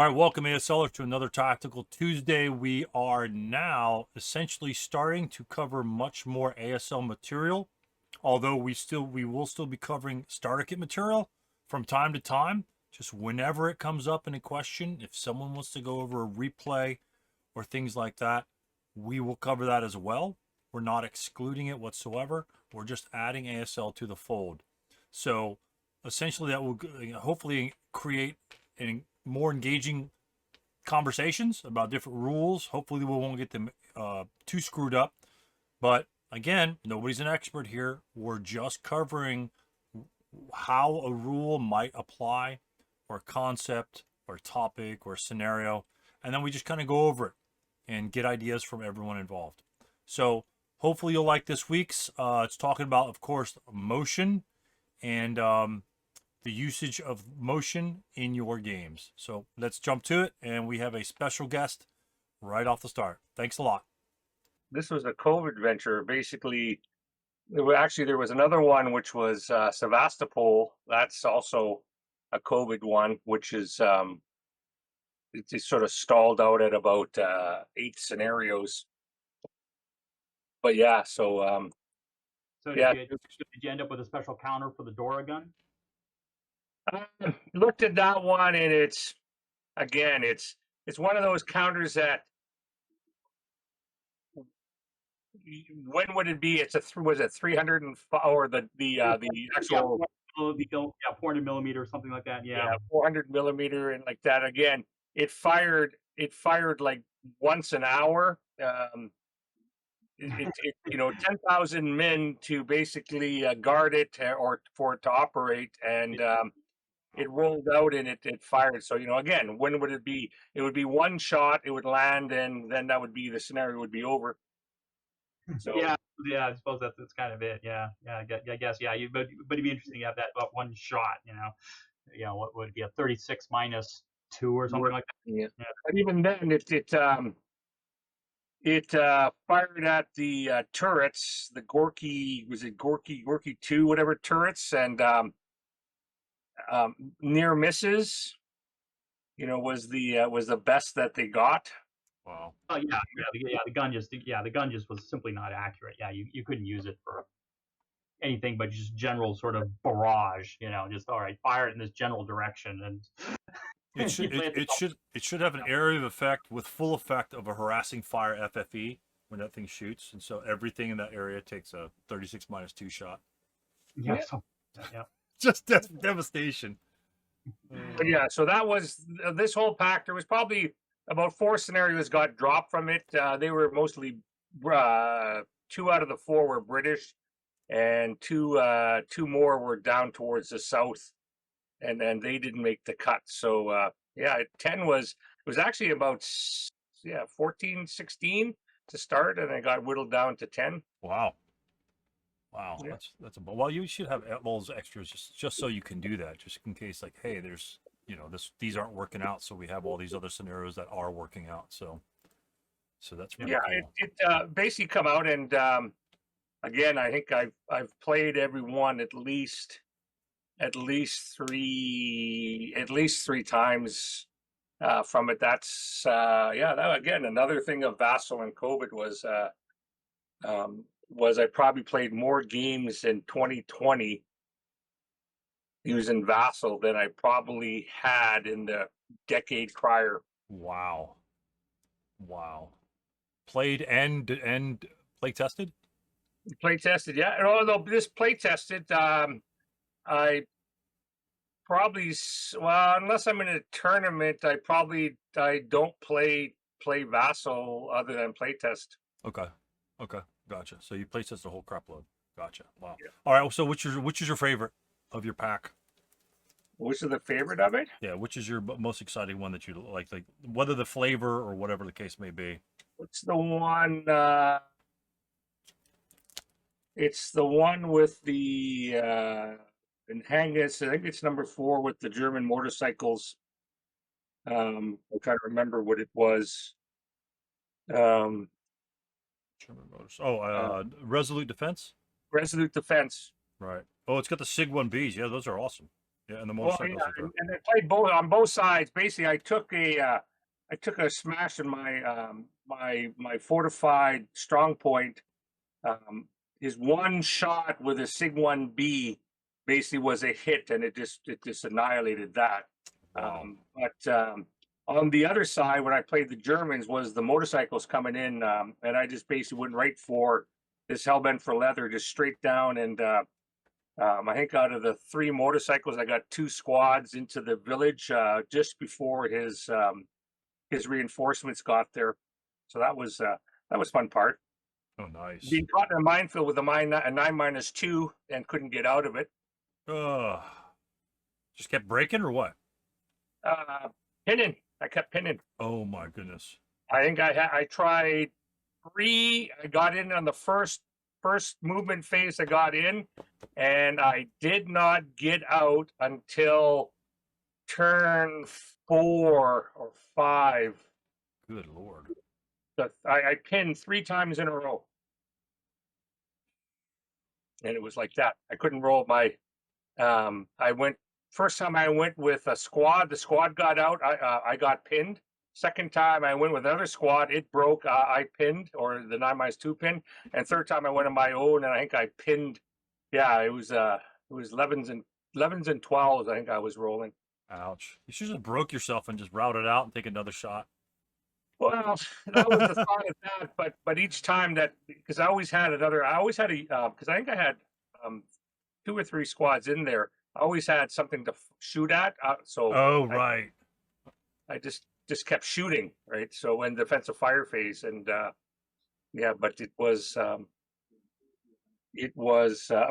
All right, welcome ASLers to another Tactical Tuesday. We are now essentially starting to cover much more ASL material, although we will still be covering starter kit material from time to time, just whenever it comes up in a question. If someone wants to go over a replay or things like that, we will cover that as well. We're not excluding it whatsoever. We're just adding ASL to the fold. So essentially that will hopefully create more engaging conversations about different rules. Hopefully we won't get them too screwed up. But again, nobody's an expert here. We're just covering how a rule might apply, or a concept, or a topic, or a scenario. And then we just kind of go over it and get ideas from everyone involved. So hopefully you'll like this week's. It's talking about, of course, motion and the usage of motion in your games. So let's jump to it, and we have a special guest right off the start. Thanks a lot. This was a COVID venture. Basically, there was another one which was Sevastopol. That's also a COVID one, which is it just sort of stalled out at about 8 scenarios. But yeah, so yeah. Did you end up with a special counter for the Dora gun? Looked at that one, and it's one of those counters that, when would it be? Was it 305 or the actual? Yeah, 400 millimeter or something like that. Yeah, 400 millimeter, and like that again. It fired like once an hour. 10,000 men to basically guard it or for it to operate, and it rolled out and it fired. So again, when would it be? It would be one shot. It would land, and then that would be the scenario would be over. So yeah. I suppose that's kind of it. Yeah. I guess. Yeah. But it'd be interesting to have that about one shot. What would it be, a 36 minus 2 or something like that? Yeah. But even then, it fired at the turrets, the Gorky 2, whatever turrets, and near misses. Was the best that they got. Wow. Oh yeah. The gun just was simply not accurate. Yeah, you couldn't use it for anything but just general sort of barrage. Just all right, fire it in this general direction, and it should have an area of effect with full effect of a harassing fire FFE when that thing shoots, and so everything in that area takes a 36 minus 2 shot. Yeah. Just devastation. But yeah, so that was this whole pack. There was probably about 4 scenarios got dropped from it. They were mostly 2 out of the 4 were British, and two more were down towards the south, and then they didn't make the cut. So 10 was actually about 14, 16 to start, and it got whittled down to 10. Wow. Yeah. That's well, you should have all those extras just so you can do that, just in case, like, hey, there's these aren't working out, so we have all these other scenarios that are working out. So that's really cool. It basically come out, and again, I think I've played every one at least 3 times from it. That's that, again, another thing of VASSAL and COVID was I probably played more games in 2020 using VASSAL than I probably had in the decade prior. Wow. Played and play tested? Play tested, yeah. And although this play tested, I probably, unless I'm in a tournament, I don't play VASSAL other than play test. Okay, gotcha. So you play test the whole crap load. Gotcha. Wow. Yeah. All right. So which is your favorite of your pack? Which is the favorite of it? Yeah. Which is your most exciting one that you like whether the flavor or whatever the case may be? What's the one? It's the one with the in Hangus. I think it's number 4 with the German motorcycles. I'm trying to remember what it was. German motors. Resolute Defense. Resolute Defense. Right. Oh, it's got the Sig 1Bs. Yeah, those are awesome. Yeah, and the Well, motorcycles yeah, are good. and I played both on both sides. Basically, I took a smash in my my fortified strong point. Um, his one shot with a Sig 1B basically was a hit, and it just annihilated that. Wow. But on the other side, when I played the Germans, was the motorcycles coming in, and I just basically went right for this hellbent for leather, just straight down. And I think out of the 3 motorcycles, I got 2 squads into the village just before his reinforcements got there. So that was fun part. Oh, nice. Being caught in a minefield with a 9-2 and couldn't get out of it. Ugh. Just kept breaking or what? Pinning. I kept pinning. Oh my goodness. I think I tried 3. I got in on the first movement phase. I got in, and I did not get out until turn 4 or 5. Good Lord. I pinned 3 times in a row, and it was like that. I couldn't roll my. I went first time I went with a squad. The squad got out. I got pinned. Second time I went with another squad. It broke. I pinned, or the 9-2 pin. And third time I went on my own, and I think I pinned. Yeah, it was 11s and 12s. I think I was rolling. Ouch. You should have broke yourself and just route it out and take another shot. Well, that was the thought of that, but each time that, because I always had because I think I had 2 or 3 squads in there. I always had something to shoot at, so Oh, right. I just kept shooting, right? So in defensive fire phase, and yeah, but it was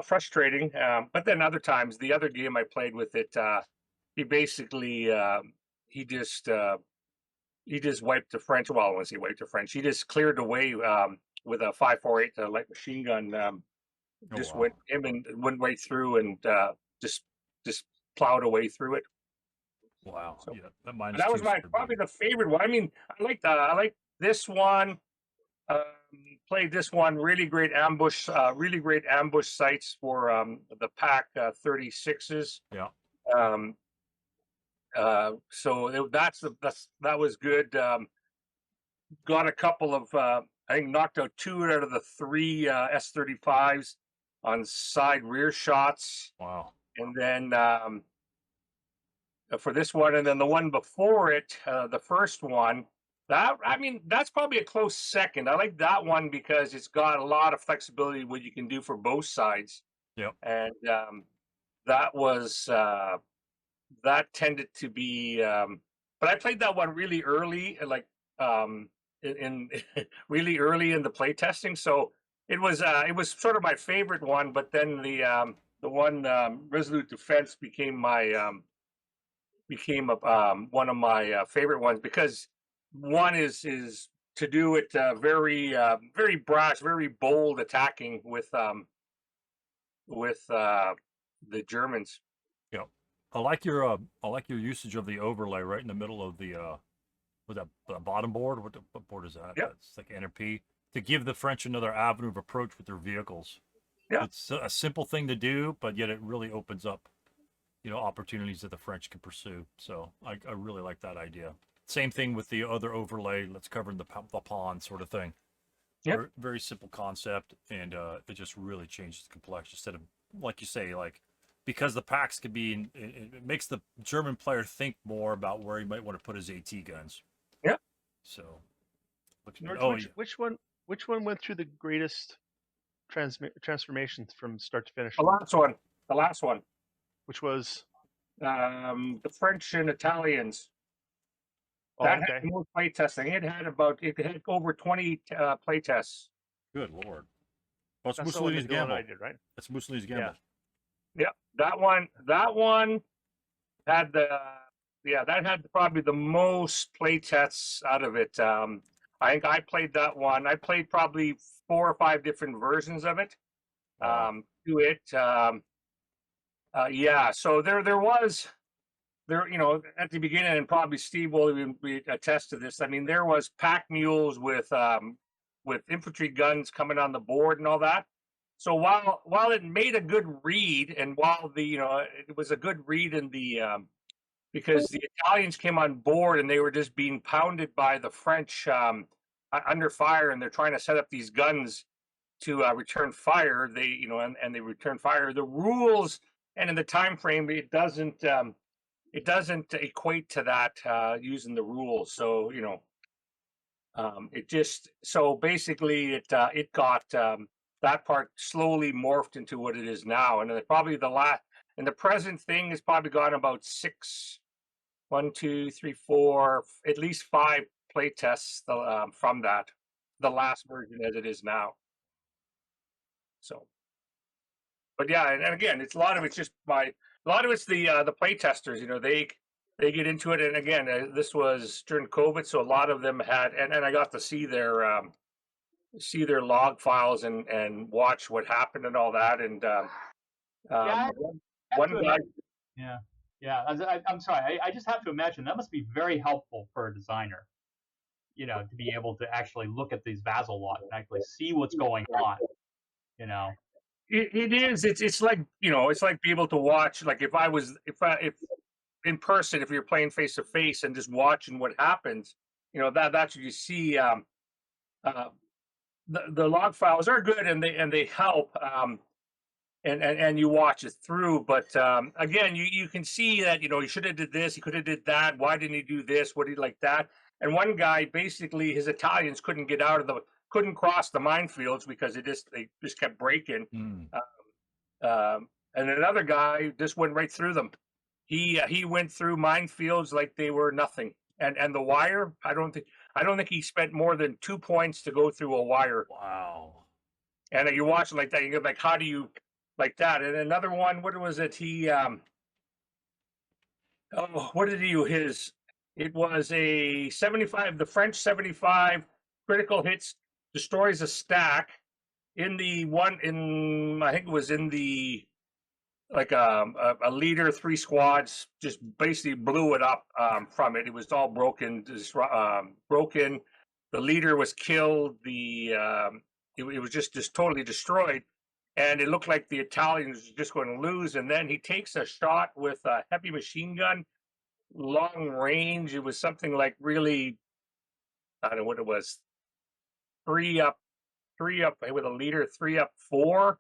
frustrating. But then other times, the other game I played with it, he basically he just wiped the French. Well, I wouldn't say wiped the French. He just cleared away with a 5.48 light machine gun. Oh, wow. went right through and just plowed away through it. Wow. So, Yeah, that minus that was 2's my pretty probably big. the favorite one. I mean, I like this one. Played this one. Really great ambush sites for the Pack 36s. Yeah. So that was good. Got a couple of I think knocked out 2 out of the 3 S35s on side rear shots, Wow. and then for this one, and then the one before it, the first one. That's probably a close second. I like that one because it's got a lot of flexibility what you can do for both sides. Yep. And that was that tended to be. But I played that one really early, like in really early in the playtesting. So it was sort of my favorite one. But then the one Resolute Defense became my one of my favorite ones, because one is to do it very brash, very bold attacking with the Germans. Yeah. I like your usage of the overlay right in the middle of the with that the bottom board. What board is that? Yep. That's like NRP, to give the French another avenue of approach with their vehicles. Yeah. It's a simple thing to do, but yet it really opens up, opportunities that the French can pursue. So I really like that idea. Same thing with the other overlay. Let's cover the pawn sort of thing. Yep. Very, very simple concept, and it just really changes the complexion. Instead of, like you say, because the packs could be, it makes the German player think more about where he might want to put his AT guns. Yeah. So, George, which one went through the greatest transformations from start to finish? The last one. Which was the French and Italians. Oh, That okay. had more play testing. It had over 20 play tests. Good Lord. Well, it's That's the one Mussolini's that Dylan and gamble. I did, right? That's Mussolini's gamble. Yeah, that one had that had probably the most play tests out of it. I think I played that one. I played probably 4 or 5 different versions of it. Wow. To it. Yeah, so there was at the beginning, and probably Steve will even attest to this. I mean, there was pack mules with infantry guns coming on the board and all that. So while it made a good read, and while it was a good read in the because the Italians came on board and they were just being pounded by the French under fire, and they're trying to set up these guns to return fire. And they return fire. The rules and in the time frame, it doesn't equate to that using the rules. So it just so basically it got that part slowly morphed into what it is now, and probably the present thing has probably gone about 1, 2, 3, 4, at least 5 play tests from that, the last version as it is now. So, but yeah, and again, a lot of it's the play testers. They get into it, and again, this was during COVID, so a lot of them had, and I got to see their log files and watch what happened and all that, and one guy. Yeah. I'm sorry. I just have to imagine that must be very helpful for a designer, to be able to actually look at these VASSAL logs and actually see what's going on. It is. It's like it's like be able to watch. Like if in person, if you're playing face to face and just watching what happens, that's what you see. The log files are good and they help. And you watch it through, but again, you can see that he should have did this, he could have did that. Why didn't he do this? What did he like that? And one guy, basically, his Italians couldn't cross the minefields because they just kept breaking. And another guy just went right through them. He went through minefields like they were nothing. And the wire, I don't think he spent more than 2 points to go through a wire. Wow. And you watch it like that, you go like, how do you like that? And another one, what was it? What did he use? It was a 75, the French 75 critical hits, destroys a stack I think it was in the, like a leader, 3 squads, just basically blew it up from it. It was all broken. The leader was killed. It was just totally destroyed. And it looked like the Italians were just going to lose. And then he takes a shot with a heavy machine gun, long range. It was something like really, I don't know what it was, 3 up with a leader, 3 up 4,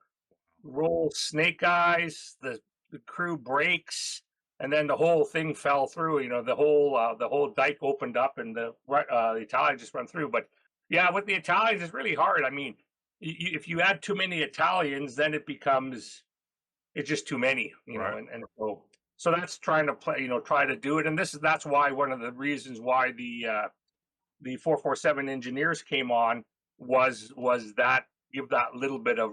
roll snake eyes. The crew breaks, and then the whole thing fell through. The whole dike opened up, and the Italians just run through. But yeah, with the Italians, it's really hard. I mean, if you add too many Italians, then it's just too many, Right. and so that's trying to try to do it. And that's why one of the reasons why the 447 engineers came on was that give that little bit of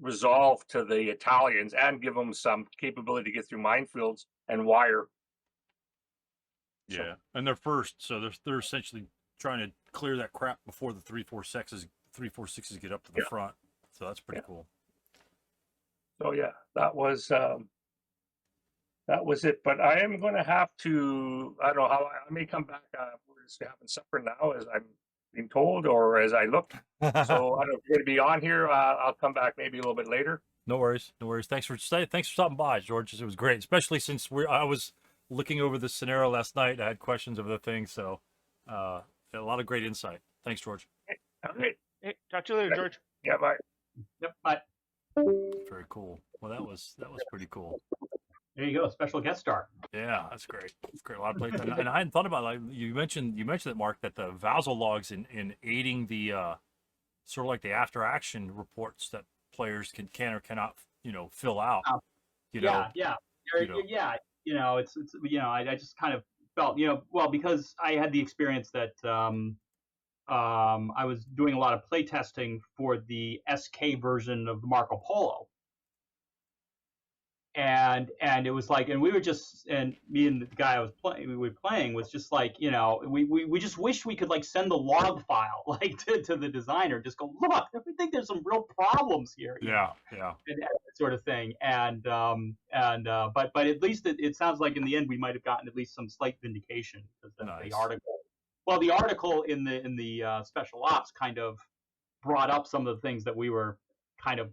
resolve to the Italians and give them some capability to get through minefields and wire. Yeah, and they're first, so they're essentially trying to clear that crap before the 346s get up to the front. So that's pretty cool. So yeah, that was it. But I am going to have to. I don't know how I may come back. We're just having supper now, as I'm being told, or as I look. So I don't know if you're going to be on here. I'll come back maybe a little bit later. No worries. Thanks for stopping by, George. It was great, especially since I was looking over the scenario last night. I had questions over the thing, so a lot of great insight. Thanks, George. All right. Hey, talk to you later, George. Yeah, bye. Yep. Bye. Very cool. Well, that was pretty cool. There you go. Special guest star. Yeah, that's great. That's great. A lot of play, and I hadn't thought about it. Like you mentioned that, Mark, that the VASSAL logs in aiding the sort of like the after action reports that players can or cannot fill out. Yeah. It's I just kind of felt well, because I had the experience that I was doing a lot of play testing for the SK version of the Marco Polo. And it was like, and we were just, and me and the guy we were playing was just like, we just wish we could like send the log file like to the designer, just go, look, we think there's some real problems here. Yeah. And that sort of thing. But at least it sounds like in the end we might have gotten at least some slight vindication, because Nice. the article in the special ops kind of brought up some of the things that we were kind of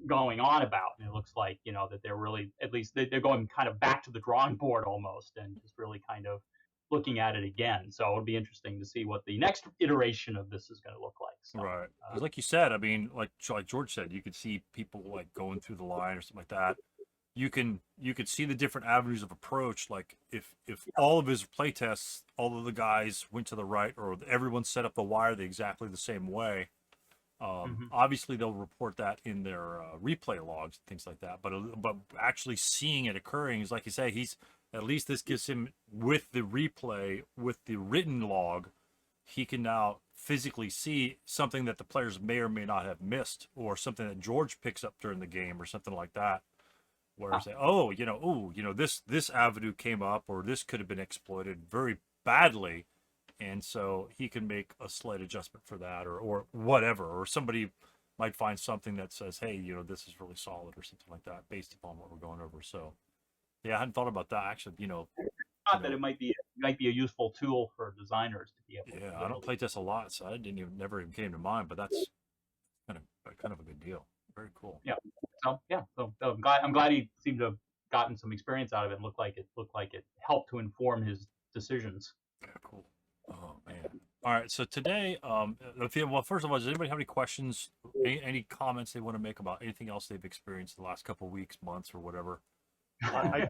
going on about. And it looks like, that they're really, at least they're going kind of back to the drawing board almost, and just really kind of looking at it again. So it'll be interesting to see what the next iteration of this is going to look like. So, Right. 'Cause like you said, I mean, like George said, you could see people like going through the line or something like that. You could see the different avenues of approach. Like if all of his playtests, all of the guys went to the right, or everyone set up the wire exactly the same way. Obviously they'll report that in their replay logs and things like that. But actually seeing it occurring is, like you say, at least this gives him, with the replay, with the written log, he can now physically see something that the players may or may not have missed, or something that George picks up during the game, or something like that. Where say, this avenue came up, or this could have been exploited very badly, and so he can make a slight adjustment for that, or whatever. Or somebody might find something that says, hey, this is really solid, or something like that, based upon what we're going over. So, yeah, I hadn't thought about that actually. Not that it might be a useful tool for designers to be able. Yeah, I don't playtest a lot, so I never even came to mind. But that's kind of a good deal. Very cool. Yeah. So I'm glad he seemed to have gotten some experience out of it. And looked like it helped to inform his decisions. Yeah, cool. Oh man. All right. So today, first of all, does anybody have any questions, any comments they want to make about anything else they've experienced the last couple of weeks, months, or whatever? I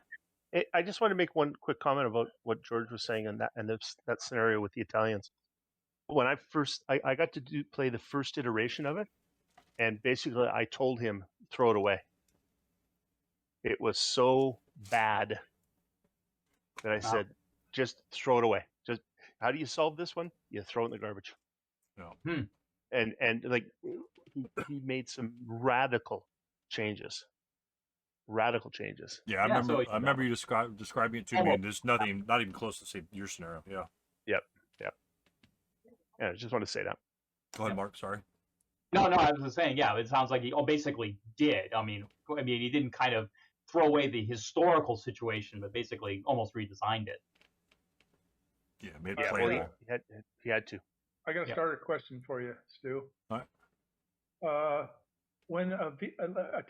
just want to make one quick comment about what George was saying and that scenario with the Italians. When I got to play the first iteration of it, and basically I told him, throw it away. It was so bad that I said, just throw it away. Just, how do you solve this one? You throw it in the garbage. No. And like he made some radical changes. Yeah, I remember you describing it to me, and there's not even close to say your scenario. Yeah. Yep. Yeah, I just want to say that. Go ahead, Mark. Sorry. No, I was just saying, yeah, it sounds like he basically did. I mean, he didn't kind of throw away the historical situation, but basically almost redesigned it. Yeah, made it playable. He had to. I got a starter question for you, Stu. All right. When a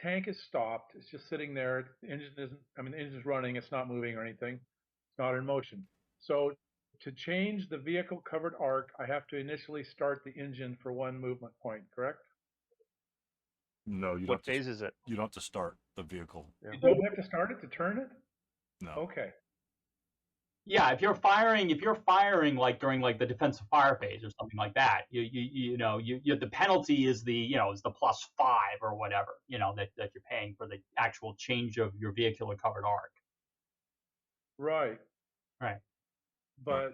tank is stopped, it's just sitting there. The engine's running. It's not moving or anything. It's not in motion. So to change the vehicle covered arc, I have to initially start the engine for one movement point, correct? No, you don't. What phase is it? You don't have to start the vehicle. Yeah. You don't have to start it to turn it? No. Okay. Yeah, if you're firing like during like the defensive fire phase or something like that, the penalty is the +5 or whatever, that you're paying for the actual change of your vehicular covered arc. Right. But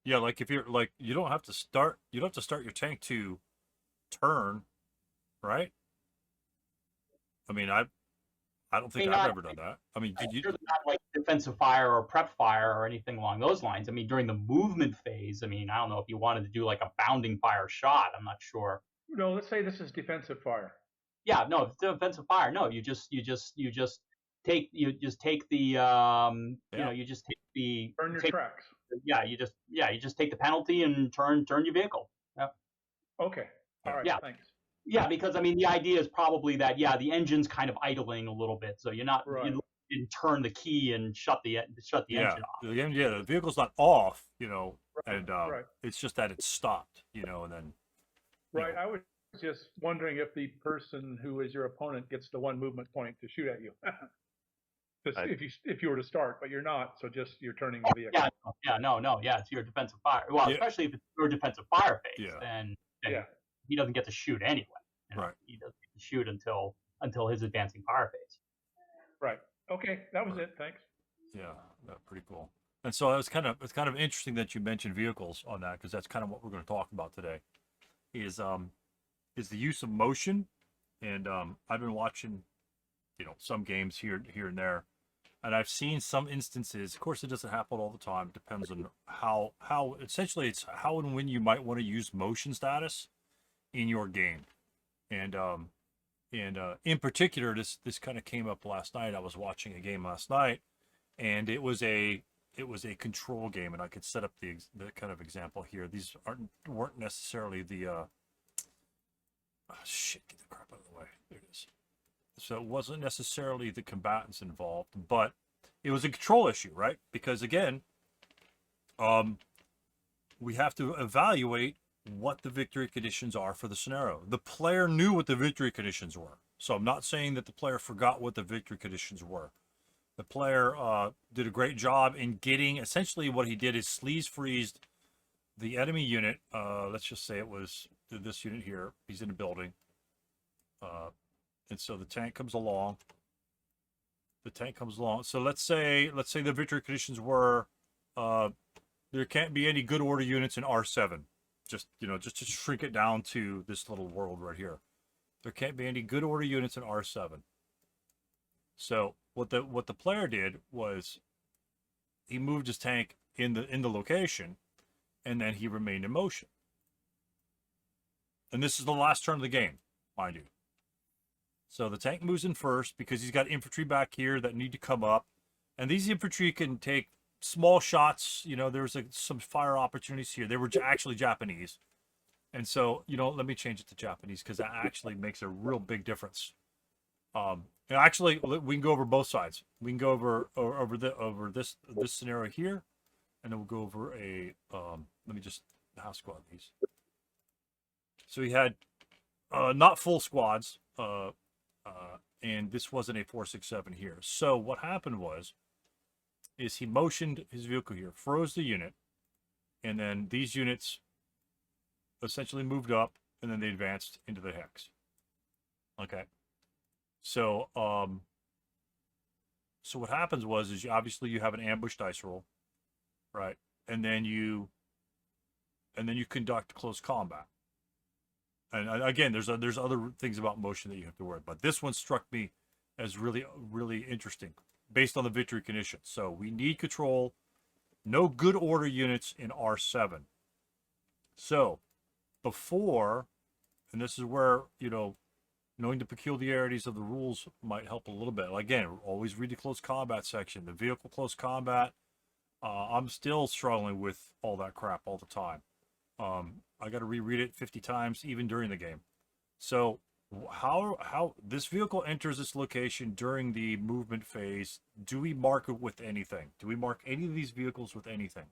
yeah, like if you're like, you don't have to start your tank to turn, right? I mean, I don't think I've ever done that. I mean, did you? Not like defensive fire or prep fire or anything along those lines. I mean, during the movement phase, I don't know if you wanted to do like a bounding fire shot. I'm not sure. No, let's say this is defensive fire. Yeah, no, if it's defensive fire, no, you just take the burn your tracks. Yeah, you just take the penalty and turn your vehicle. Yeah. Okay. All right. Yeah. Thanks. Yeah, because the idea is probably that the engine's kind of idling a little bit, so you're not you didn't turn the key and shut the engine off. The vehicle's not off, Right. and it's just that it's stopped, and then. Right. I was just wondering if the person who is your opponent gets the one movement point to shoot at you. If you were to start, but you're not, so just you're turning the vehicle. It's your defensive fire. Well, especially if it's your defensive fire phase, then he doesn't get to shoot anyway. Right. He doesn't get to shoot until his advancing fire phase. Right. Okay, that was it. Thanks. Yeah, that's pretty cool. And so it's kind of interesting that you mentioned vehicles on that, because that's kind of what we're going to talk about today. Is the use of motion, and I've been watching, some games here and there, and I've seen some instances. Of course, it doesn't happen all the time. It depends on how essentially it's how and when you might want to use motion status in your game, and in particular, this kind of came up last night. I was watching a game last night, and it was a control game, and I could set up the kind of example here. These weren't necessarily the get the crap out of the away. There it is. So it wasn't necessarily the combatants involved, but it was a control issue, right? Because again, we have to evaluate what the victory conditions are for the scenario. The player knew what the victory conditions were. So I'm not saying that the player forgot what the victory conditions were. The player did a great job in getting, essentially what he did is sleaze freezed the enemy unit. Let's just say it was this unit here. He's in a building. And so the tank comes along. So let's say the victory conditions were there can't be any good order units in R7. Just to shrink it down to this little world right here. There can't be any good order units in R7. So what the player did was he moved his tank in the location, and then he remained in motion. And this is the last turn of the game, mind you. So the tank moves in first because he's got infantry back here that need to come up, and these infantry can take small shots. There's some fire opportunities here. They were actually Japanese, and so let me change it to Japanese because that actually makes a real big difference. And actually, we can go over both sides. We can go over this scenario here, and then we'll go over a let me just house squad these. So he had not full squads, and this wasn't a 467 here. So what happened is he motioned his vehicle here, froze the unit, and then these units essentially moved up, and then they advanced into the hex. Okay. So so what happens is obviously you have an ambush dice roll, right? And then you conduct close combat. And again, there's other things about motion that you have to worry about. This one struck me as really, really interesting based on the victory conditions. So we need control, no good order units in R7. So before, and this is where, knowing the peculiarities of the rules might help a little bit. Again, always read the close combat section, the vehicle close combat. I'm still struggling with all that crap all the time. I got to reread it 50 times, even during the game. So how this vehicle enters this location during the movement phase, do we mark it with anything? Do we mark any of these vehicles with anything?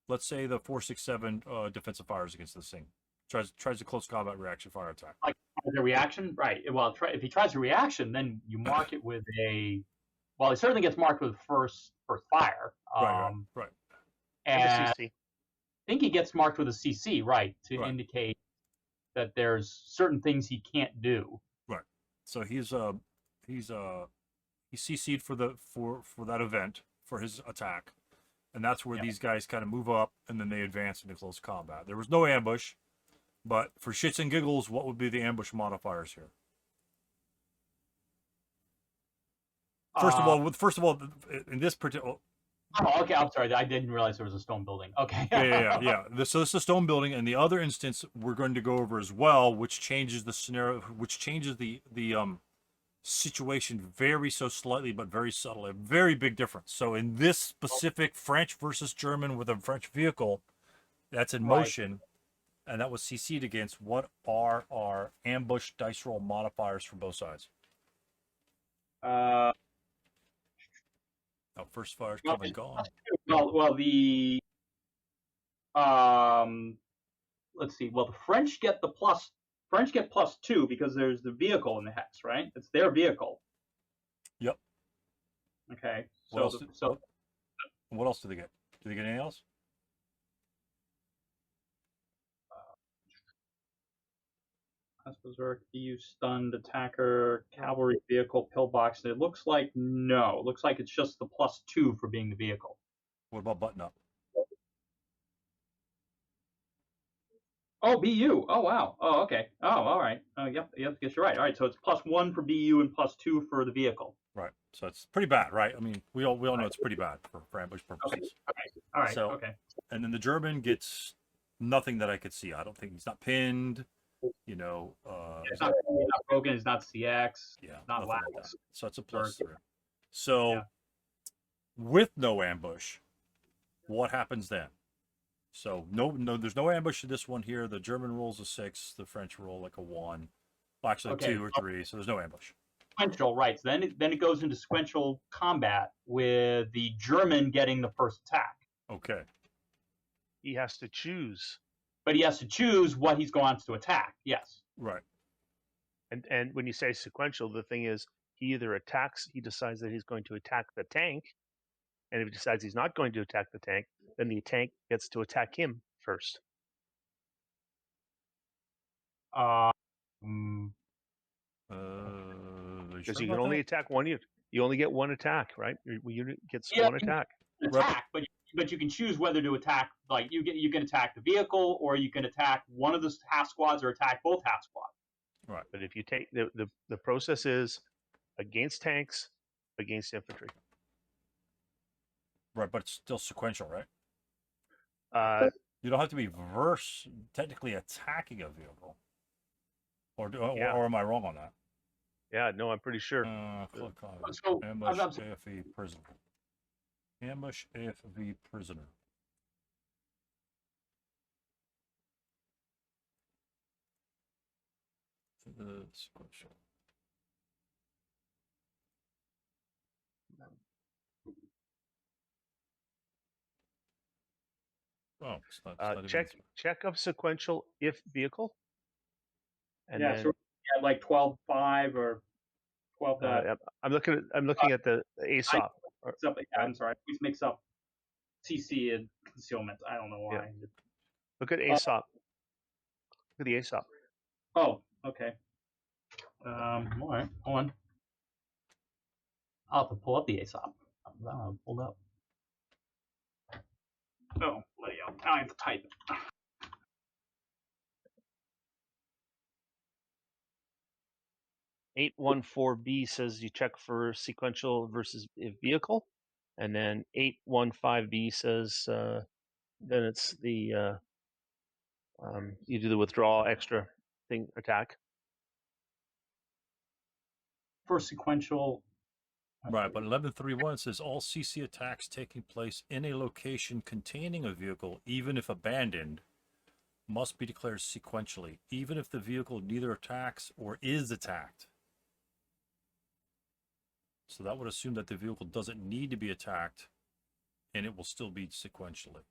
Let's say the 467 defensive fires against this thing. Tries a close combat reaction fire attack. Like the reaction, right? Well, if he tries a reaction, then you mark it with a. Well, he certainly gets marked with first fire. Right. And a CC. I think he gets marked with a CC, right, to Right. indicate that there's certain things he can't do. Right. So he CC'd for that event for his attack, and that's where these guys kind of move up, and then they advance into close combat. There was no ambush, but for shits and giggles, what would be the ambush modifiers here? First of all, in this particular. Oh, okay. I'm sorry. I didn't realize there was a stone building. Okay. Yeah. So this is a stone building, and the other instance we're going to go over as well, which changes the scenario, which changes the situation very so slightly, but very subtle, a very big difference. So in this specific French versus German with a French vehicle that's in motion, and that was CC'd against, what are our ambush dice roll modifiers for both sides? First fire's come and gone. Well, the let's see. Well, the French get +2 because there's the vehicle in the hex, right? It's their vehicle. Yep. Okay. What else do they get? Do they get anything else? Berserk, EU stunned attacker, cavalry vehicle, pillbox. It looks like no. It looks like it's just the +2 for being the vehicle. What about button up? Oh, BU. Oh, wow. Oh, okay. Oh, all right. Yep. Guess you're right. All right. So it's +1 for BU and +2 for the vehicle. Right. So it's pretty bad, right? I mean, we all know it's pretty bad for ambush purposes. Okay. All right. So, okay. And then the German gets nothing that I could see. I don't think he's not pinned. It's not broken. It's not CX. Yeah. Not Like wax. so it's a +3. So with no ambush, what happens then? So no, there's no ambush in this one here. The German rolls a 6, the French roll like a 1. Well, actually, Okay. 2 or 3. So there's no ambush. Sequential, right? So then it goes into sequential combat with the German getting the first attack. Okay. He has to choose. But he has to choose what he's going to attack. Yes. Right. And when you say sequential, the thing is, he either attacks, he decides that he's going to attack the tank, and if he decides he's not going to attack the tank, then the tank gets to attack him first. Because you can only attack one unit. You only get one attack, right? Your unit gets one attack. Attack, but you can choose whether to attack. Like you can attack the vehicle, or you can attack one of the half squads, or attack both half squads. Right. But if you take the process is against tanks, against infantry. Right, but it's still sequential, right? You don't have to be technically attacking a vehicle. Or Yeah. or am I wrong on that? Yeah, no, I'm pretty sure. Click on So, ambush I'm- AFV prisoner. Ambush AFV prisoner. Sequential. Oh, it's not even Check of sequential if vehicle. And yeah, then, so we had like 12-5 or 12. I'm looking at the ASOP. I'm sorry, I always mix up CC and concealment. I don't know why. Yeah. Look at ASOP. Look at the ASOP. Oh, okay. All right, hold on. I'll have to pull up the ASOP. Pulled up. Oh, bloody hell. Now I have to type it. $814B says you check for sequential versus if vehicle, and then 815B says then it's the you do the withdraw extra thing attack. For sequential. Right, but 11.3.1 says all CC attacks taking place in a location containing a vehicle, even if abandoned, must be declared sequentially, even if the vehicle neither attacks or is attacked. So that would assume that the vehicle doesn't need to be attacked, and it will still be sequentially.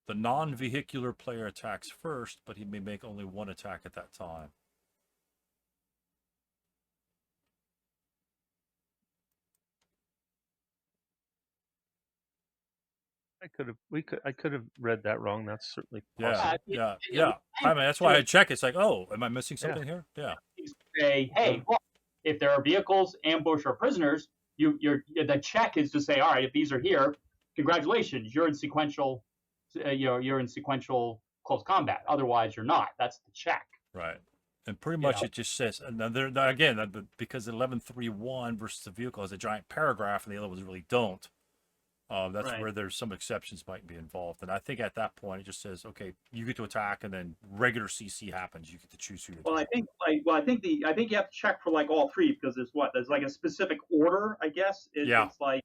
The non-vehicular player attacks first, but he may make only one attack at that time. I could have read that wrong. That's certainly possible. Yeah. I mean, that's why I check. It's like, oh, am I missing something here? Yeah. Say, hey, look, if there are vehicles, ambush, or prisoners, the check is to say, all right, if these are here, congratulations, you're in sequential. You're in sequential close combat. Otherwise, you're not. That's the check. Right. And pretty much it just says, and then again, because 11.3.1 versus the vehicle has a giant paragraph and the other ones really don't. That's where there's some exceptions might be involved. And I think at that point, it just says, okay, you get to attack, and then regular CC happens. You get to choose who you attack. I think you have to check for like all three, because there's like a specific order, I guess. It's like,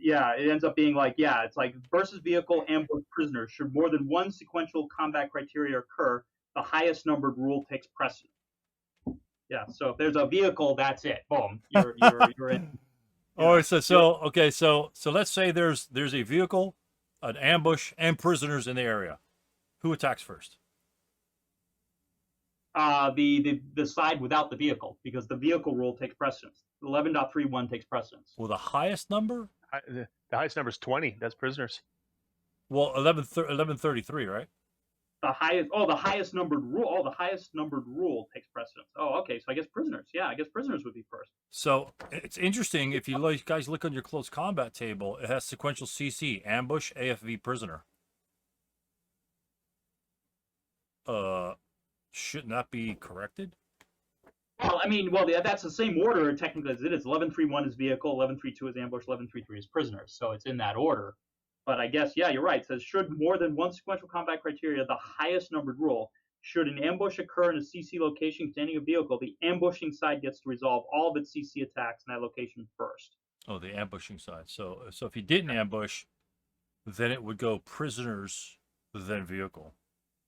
it ends up being like, it's like versus vehicle, ambush, prisoner. Should more than one sequential combat criteria occur, the highest numbered rule takes precedent. Yeah, so if there's a vehicle, that's it. Boom, you're in. Oh, so let's say there's a vehicle, an ambush, and prisoners in the area. Who attacks first? The side without the vehicle, because the vehicle rule takes precedence. 11.3.1 takes precedence. Well, the highest number? The highest number is 20. That's prisoners. Well, 11.33, right? The highest numbered rule. Oh, the highest numbered rule takes precedence. Oh, okay. So I guess prisoners. Yeah, I guess prisoners would be first. So it's interesting. If you guys look on your close combat table, it has sequential CC, ambush, AFV, prisoner. Shouldn't that be corrected? Well, I mean, that's the same order technically as it is. 11.3.1 is vehicle, 11.3.2 is ambush, 11.3.3 is prisoners. So it's in that order. But I guess, you're right. It says, should more than one sequential combat criteria, the highest numbered rule, should an ambush occur in a CC location containing a vehicle, the ambushing side gets to resolve all of its CC attacks in that location first. Oh, the ambushing side. So if he didn't ambush, then it would go prisoners, then vehicle,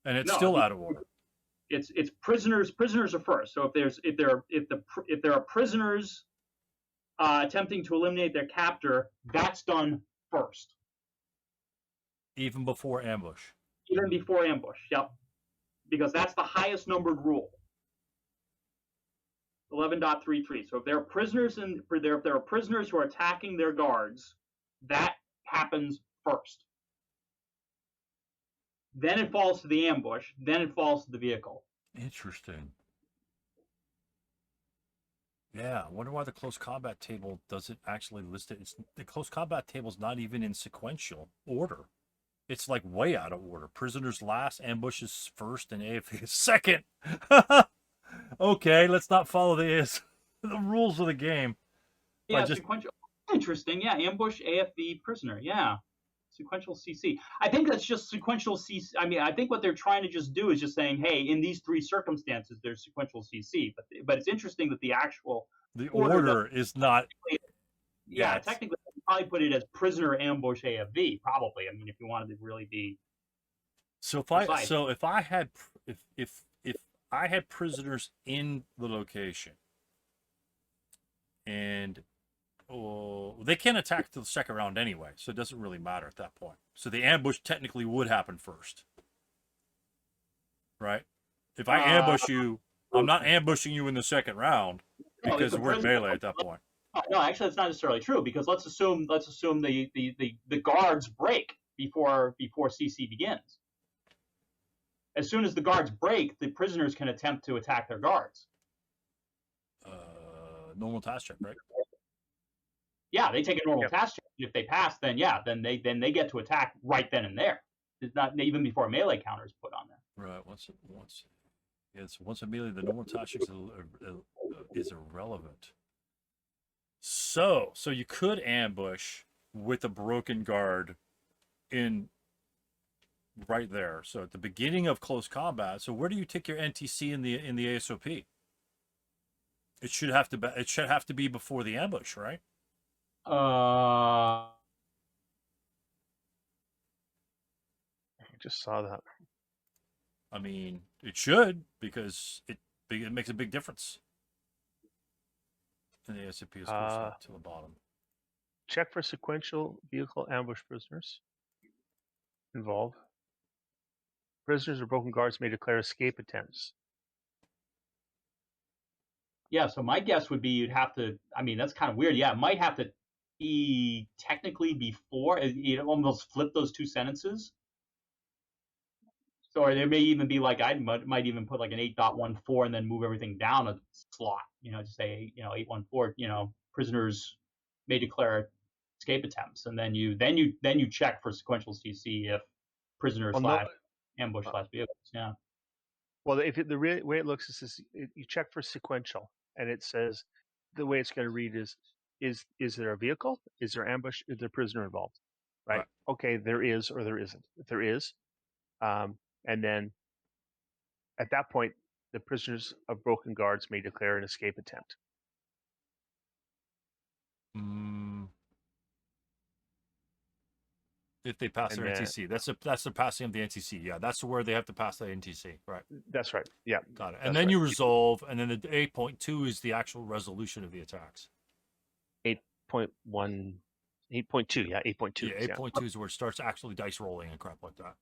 and it's No, still out of order. It's prisoners. Prisoners are first. So if there are prisoners attempting to eliminate their captor, that's done first, Even before ambush. even before ambush. Yep, because that's the highest numbered rule. 11.33. So if there are prisoners if there are prisoners who are attacking their guards, that happens first. Then it falls to the ambush. Then it falls to the vehicle. Interesting. Yeah, I wonder why the close combat table doesn't actually list it. The close combat table's not even in sequential order. It's like way out of order. Prisoners last, ambushes first, and AFV second. Okay, let's not follow the rules of the game. Yeah, sequential. Interesting. Yeah, ambush, AFV, prisoner. Yeah, sequential CC. I think that's just sequential CC. I mean, I think what they're trying to just do is just saying, hey, in these three circumstances, there's sequential CC. But it's interesting that the actual order is not. Yeah, technically, you probably put it as prisoner, ambush, AFV. Probably. I mean, if you wanted to really be. So if I had prisoners in the location, and they can't attack till the second round anyway, so it doesn't really matter at that point. So the ambush technically would happen first, right? If I ambush you, I'm not ambushing you in the second round because we're in melee at that point. No, actually, that's not necessarily true, because let's assume the guards break before CC begins. As soon as the guards break, the prisoners can attempt to attack their guards. Normal task check, right? Yeah, they take a normal task check. If they pass, then they get to attack right then and there. It's not even before melee counter is put on there. Right. Once a melee, the normal task check is irrelevant. So you could ambush with a broken guard in right there. So at the beginning of close combat. So where do you take your NTC in the ASOP? It should have to be before the ambush, right? I just saw that. I mean, it should, because it makes a big difference. And the ASOP is close to the bottom. Check for sequential vehicle ambush prisoners involved. Prisoners or broken guards may declare escape attempts. Yeah, so my guess would be you'd have to. I mean, that's kind of weird. Yeah, it might have to be technically before. You almost flip those two sentences. So, or there may even be like I might even put like an 8.14 and then move everything down a slot. Just say 8.14. Prisoners may declare escape attempts, and then you check for sequential CC if prisoners ambush vehicles. Yeah. Well, the way it looks is you check for sequential, and it says the way it's going to read is there a vehicle? Is there ambush? Is there prisoner involved? Right? Okay, there is or there isn't. If there is, and then at that point, the prisoners of broken guards may declare an escape attempt. If they pass their NTC, that's the passing of the NTC. Yeah, that's where they have to pass the NTC. Right. That's right. Yeah. Got it. And then you resolve, and then the 8.2 is the actual resolution of the attacks. 8.1, 8.2. Yeah, 8.2. Yeah, 8.2 is where it starts actually dice rolling and crap like that.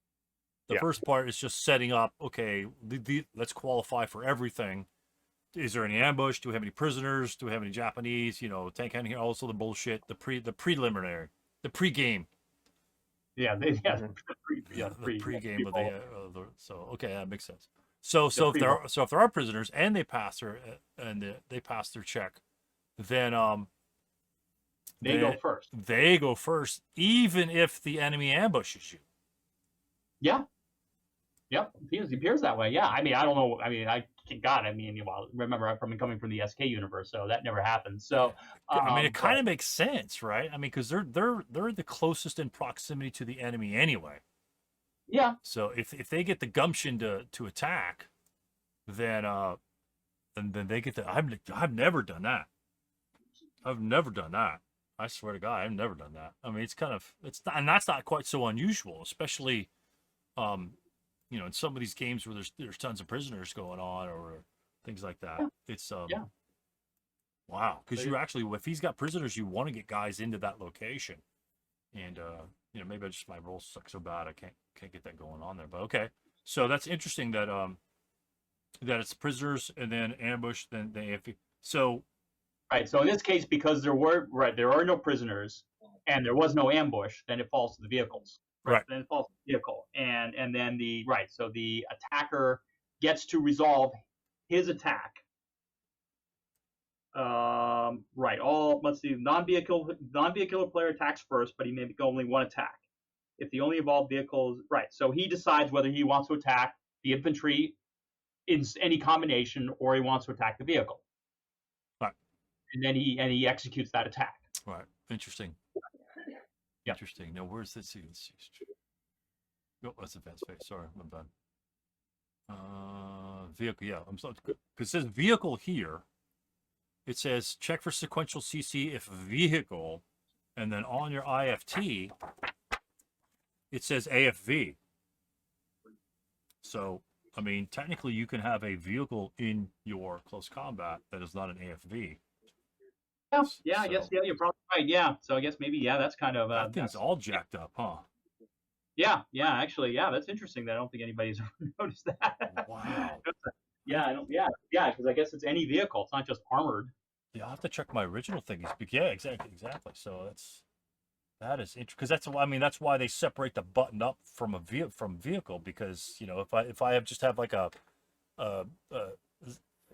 The first part is just setting up. Okay, let's qualify for everything. Is there any ambush? Do we have any prisoners? Do we have any Japanese? Tank handling here. Also the bullshit. The preliminary, the pre-game. Yeah, the pre-game of the. So okay, that makes sense. So if there are prisoners and they pass their check, then they go first. They go first, even if the enemy ambushes you. Yeah. Yep. It appears that way. Yeah. I mean, I don't know. I mean, remember, I'm coming from the SK universe, so that never happened. So, it kind of makes sense, right? I mean, because they're the closest in proximity to the enemy anyway. Yeah. So if they get the gumption to attack, then they get the. I've never done that. I swear to God, I've never done that. I mean, it's kind of and that's not quite so unusual, especially, you know, in some of these games where there's tons of prisoners going on or things like that. It's Yeah. wow, because you actually, if he's got prisoners, you want to get guys into that location, and you know, maybe my rolls suck so bad I can't get that going on there. But okay, so that's interesting that that it's prisoners and then ambush, then the AFV. So Right. So in this case, because there are no prisoners and there was no ambush, then it falls to the vehicles. Right. Then it falls to the vehicle, and then so the attacker gets to resolve his attack. Let's see. Non-vehicular player attacks first, but he may make only one attack. If the only involved vehicle is so he decides whether he wants to attack the infantry in any combination or he wants to attack the vehicle. Right. And then he executes that attack. right, interesting. Yeah. Interesting. Now, where's this? Oh, that's advanced phase. Sorry, I'm bad. Vehicle. Yeah, I'm sorry. Because it says vehicle here. It says check for sequential CC if vehicle, and then on your IFT, it says AFV. So, I mean, technically, you can have a vehicle in your close combat that is not an AFV. Yeah, I guess you're probably right. Yeah, so I guess maybe that's kind of that thing's all jacked up, huh? Yeah, actually, that's interesting. That I don't think anybody's ever noticed that. Wow. Yeah, I don't. Yeah, because I guess it's any vehicle. It's not just armored. Yeah, I'll have to check my original thingies. Yeah, exactly. So that is interesting because that's why they separate the button up from vehicle, because you know if I just have like a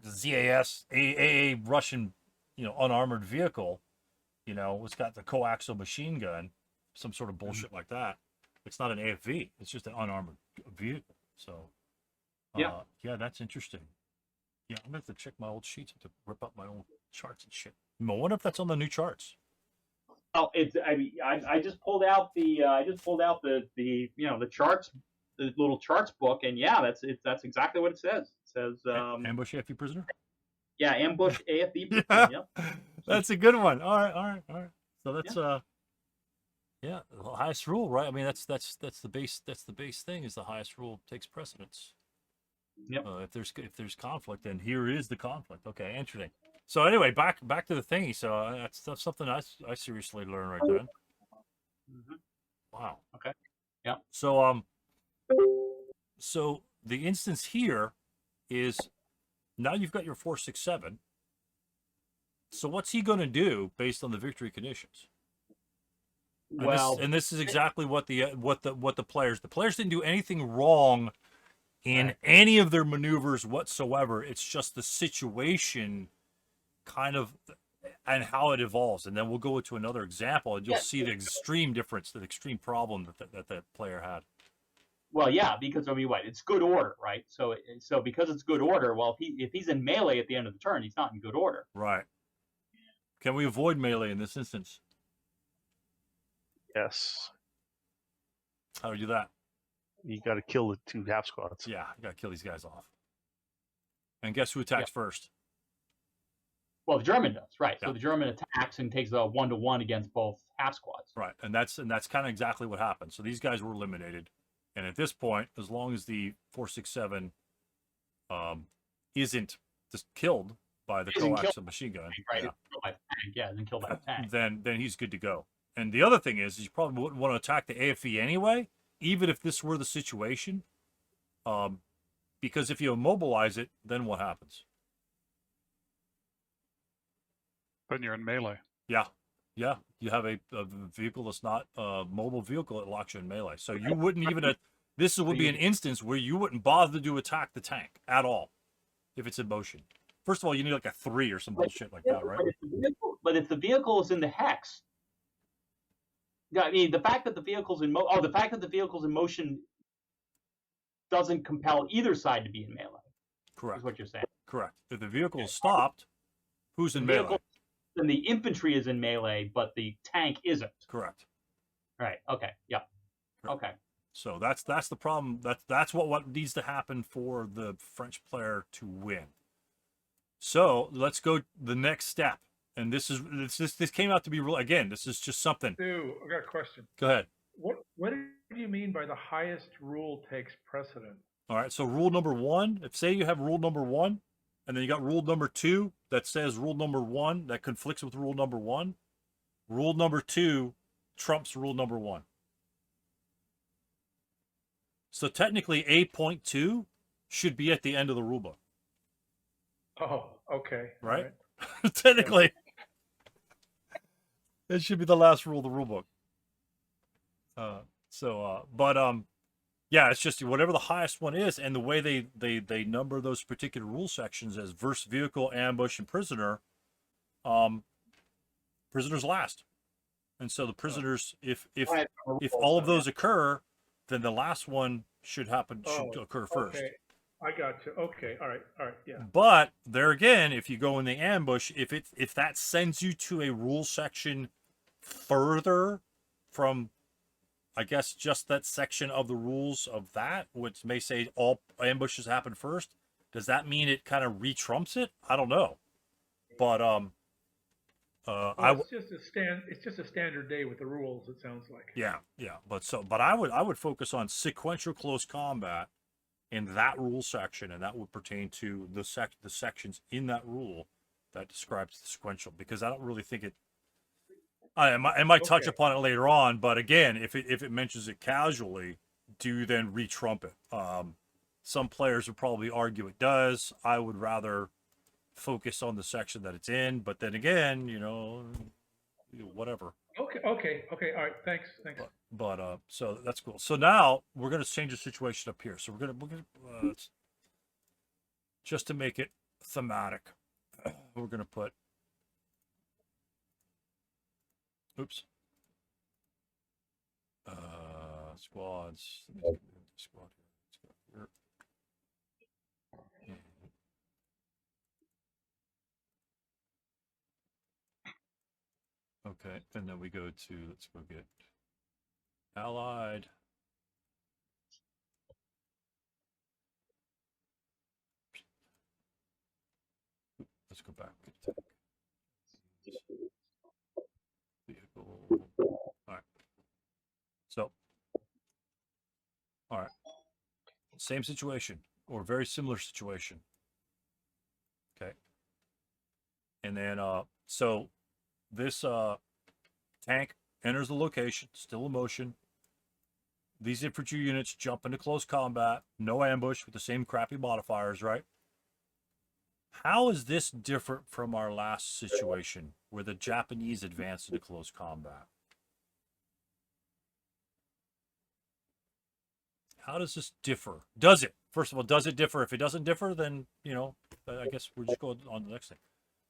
ZAS AA Russian, you know, unarmored vehicle, you know, it's got the coaxial machine gun, some sort of bullshit like that. It's not an AFV. It's just an unarmored vehicle. So yeah, that's interesting. Yeah, I'm gonna have to check my old sheets to rip up my old charts and shit. I wonder if that's on the new charts. Well, I just pulled out the the charts, the little charts book, and that's exactly what it says. It says ambush AFV prisoner. Yeah, ambush AFV prisoner. Yeah. That's a good one. All right. So that's the highest rule, right? I mean, that's the base. That's the base thing. Is the highest rule takes precedence. Yep. If there's conflict, then here is the conflict. Okay, interesting. So anyway, back to the thingy. So that's something I seriously learned right then. Mm-hmm. Wow. Okay. Yeah. So so the instance here is now you've got your 467. So what's he going to do based on the victory conditions? And this is exactly what the players didn't do anything wrong in any of their maneuvers whatsoever. It's just the situation kind of and how it evolves. And then we'll go into another example and you'll see the extreme difference, the extreme problem that the player had. Well, yeah, because I mean, it's good order, right? So because it's good order, well, if he's in melee at the end of the turn, he's not in good order. Right. Can we avoid melee in this instance? Yes. How do we do that? You got to kill the two half squads. Yeah, you got to kill these guys off. And guess who attacks first? Well, the German does, right? Yeah. So the German attacks and takes a 1-to-1 against both half squads. Right, and that's kind of exactly what happened. So these guys were eliminated, and at this point, as long as the 467 isn't just killed by the coaxial machine gun, right? Then killed by a tank. Then he's good to go. And the other thing is you probably wouldn't want to attack the AFE anyway, even if this were the situation, because if you immobilize it, then what happens? Then you're in melee. Yeah. You have a vehicle that's not a mobile vehicle, it locks you in melee. So you wouldn't even. This would be an instance where you wouldn't bother to attack the tank at all if it's in motion. First of all, you need like a 3 or some bullshit like that, right? But if the vehicle is in the hex, I mean, the fact that the vehicle's in motion doesn't compel either side to be in melee. Correct. Is what you're saying. Correct. If the vehicle is stopped, who's in melee? Then the infantry is in melee, but the tank isn't. Correct. Right. Okay. Yeah. Correct. Okay. So that's the problem. That's what needs to happen for the French player to win. So let's go the next step. And this came out to be real. Again, this is just something. Stu, I got a question. Go ahead. What do you mean by the highest rule takes precedent? All right. So rule number 1. If say you have rule number 1, and then you got rule number 2 that says rule number 1 that conflicts with rule number 1. Rule number 2 trumps rule number 1. So technically, 8.2 should be at the end of the rulebook. Oh, okay. All Right? Technically, it should be the last rule of the rulebook. Yeah, it's just whatever the highest one is, and the way they number those particular rule sections as verse, vehicle, ambush, and prisoner. Prisoners last, and so the prisoners, if all of those occur, then the last one should occur first. Okay. I got you. Okay. All right. Yeah. But there again, if you go in the ambush, if that sends you to a rule section further from, I guess, just that section of the rules of that, which may say all ambushes happen first, does that mean it kind of re-trumps it? I don't know. But it's just a standard day with the rules. It sounds like. Yeah. But I would focus on sequential close combat in that rule section, and that would pertain to the sections in that rule that describes the sequential, because I don't really think it. I might touch upon it later on, but again, if it mentions it casually, do then re-trump it. Some players would probably argue it does. I would rather focus on the section that it's in, but then again, whatever. Okay. All right. Thanks. But so that's cool. So now we're going to change the situation up here. So we're going to just to make it thematic, we're going to put. Oops. Squads. Squad here. Okay, and then we go to, let's go get allied. Let's go back. Vehicle. All right. So, all right. Same situation or very similar situation. Okay. And then, so this tank enters the location, still in motion. These infantry units jump into close combat, no ambush with the same crappy modifiers, right? How is this different from our last situation where the Japanese advanced into close combat? How does this differ? Does it? First of all, does it differ? If it doesn't differ, then, I guess we're just going on to the next thing.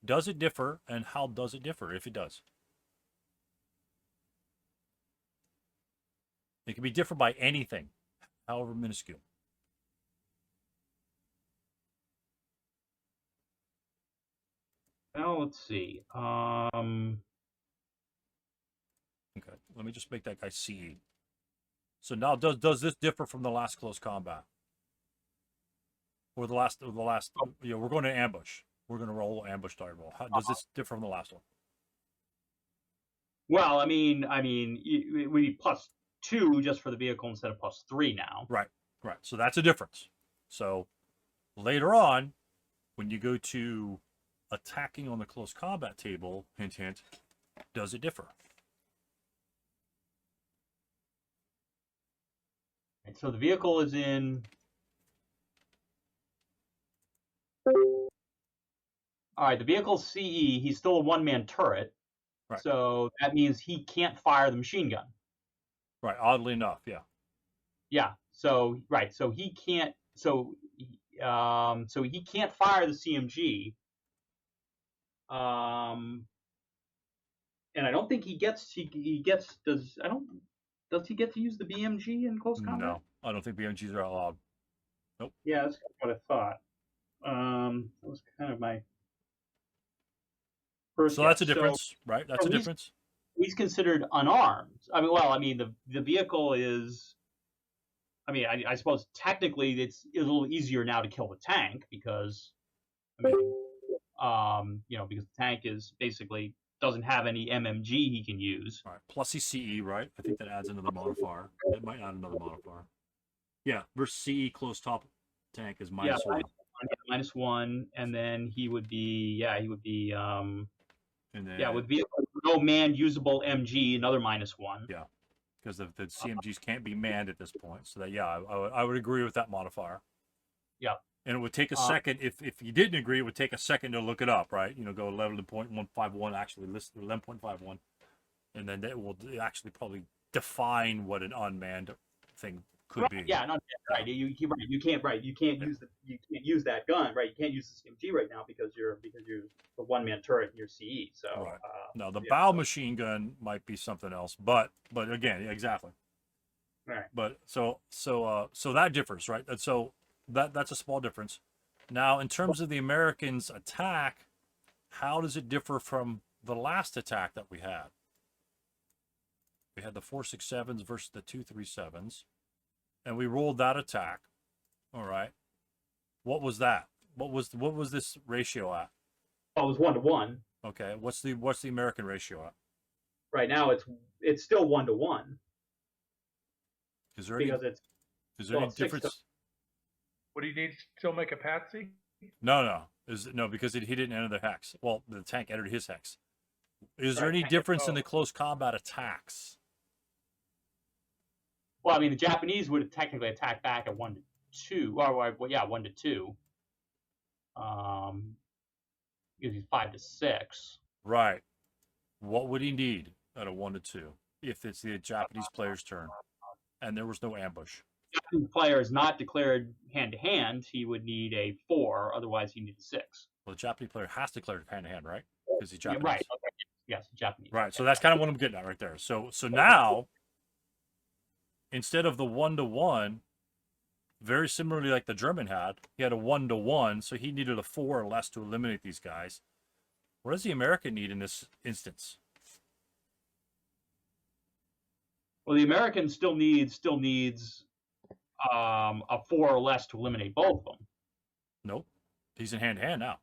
Does it differ, and how does it differ if it does? It can be different by anything, however minuscule. Now let's see. Okay, let me just make that guy CE. So now, does this differ from the last close combat, or the last? We're going to ambush. We're going to roll ambush die roll. How does this differ from the last one? Well, I mean, we need +2 just for the vehicle instead of +3 now. Right. So that's a difference. So later on, when you go to attacking on the close combat table, hint, hint, does it differ? And so the vehicle is in. All right, the vehicle's CE. He's still a one-man turret. Right. So that means he can't fire the machine gun. Right. Oddly enough, yeah. Yeah. So right. So he can't. So he can't fire the CMG. And I don't think he gets. Does he get to use the BMG in close combat? No, I don't think BMGs are allowed. Nope. Yeah, that's what I thought. That was kind of my first. So that's a difference, right? That's a difference. He's considered unarmed. The vehicle is. I suppose technically it's a little easier now to kill the tank because, You know, because the tank is basically doesn't have any MMG he can use. All right. Plus he's CE, right? I think that adds another modifier. It might add another modifier. Yeah. Versus CE close top tank is -1. -1, and then he would be And then yeah, with vehicle no man usable MG, another -1. yeah, because the CMGs can't be manned at this point. So that I would agree with that modifier. Yeah. And it would take a second if you didn't agree. It would take a second to look it up, right? You know, go 11.151 actually list 11.51, and then it will actually probably define what an unmanned thing could be. Yeah, no, right. You can't use that gun, right? You can't use the CMG right now because you're the one-man turret and you're CE. So Right. Now the bow machine gun might be something else, but again, exactly. Right. But so that differs, right? And so that's a small difference. Now, in terms of the Americans' attack, how does it differ from the last attack that we had? We had the 4.67s versus the 2.37s, and we rolled that attack. All right. What was that? What was this ratio at? Oh, it was 1-to-1. Okay. What's the American ratio at? Right now, it's still 1-to-1. Is there because any difference? What do you need to still make a patsy? No. Because he didn't enter the hex. Well, the tank entered his hex. Is there any difference in the close combat attacks? Well, I mean, the Japanese would have technically attacked back at 1-to-2, or 1-to-2. Gives you 5-to-6. Right. What would he need at a 1-to-2 if it's the Japanese player's turn and there was no ambush? If the player is not declared hand-to-hand, he would need a 4. Otherwise, he needs a 6. Well, the Japanese player has to declare hand-to-hand, right? Because he's Japanese. Yeah, right. Okay. Yes, Japanese. Right. So that's kind of what I'm getting at right there. So now, instead of the 1-to-1, very similarly like the German had, he had a 1-to-1, so he needed a 4 or less to eliminate these guys. What does the American need in this instance? Well, the American still needs a 4 or less to eliminate both of them. Nope. He's in hand-to-hand now.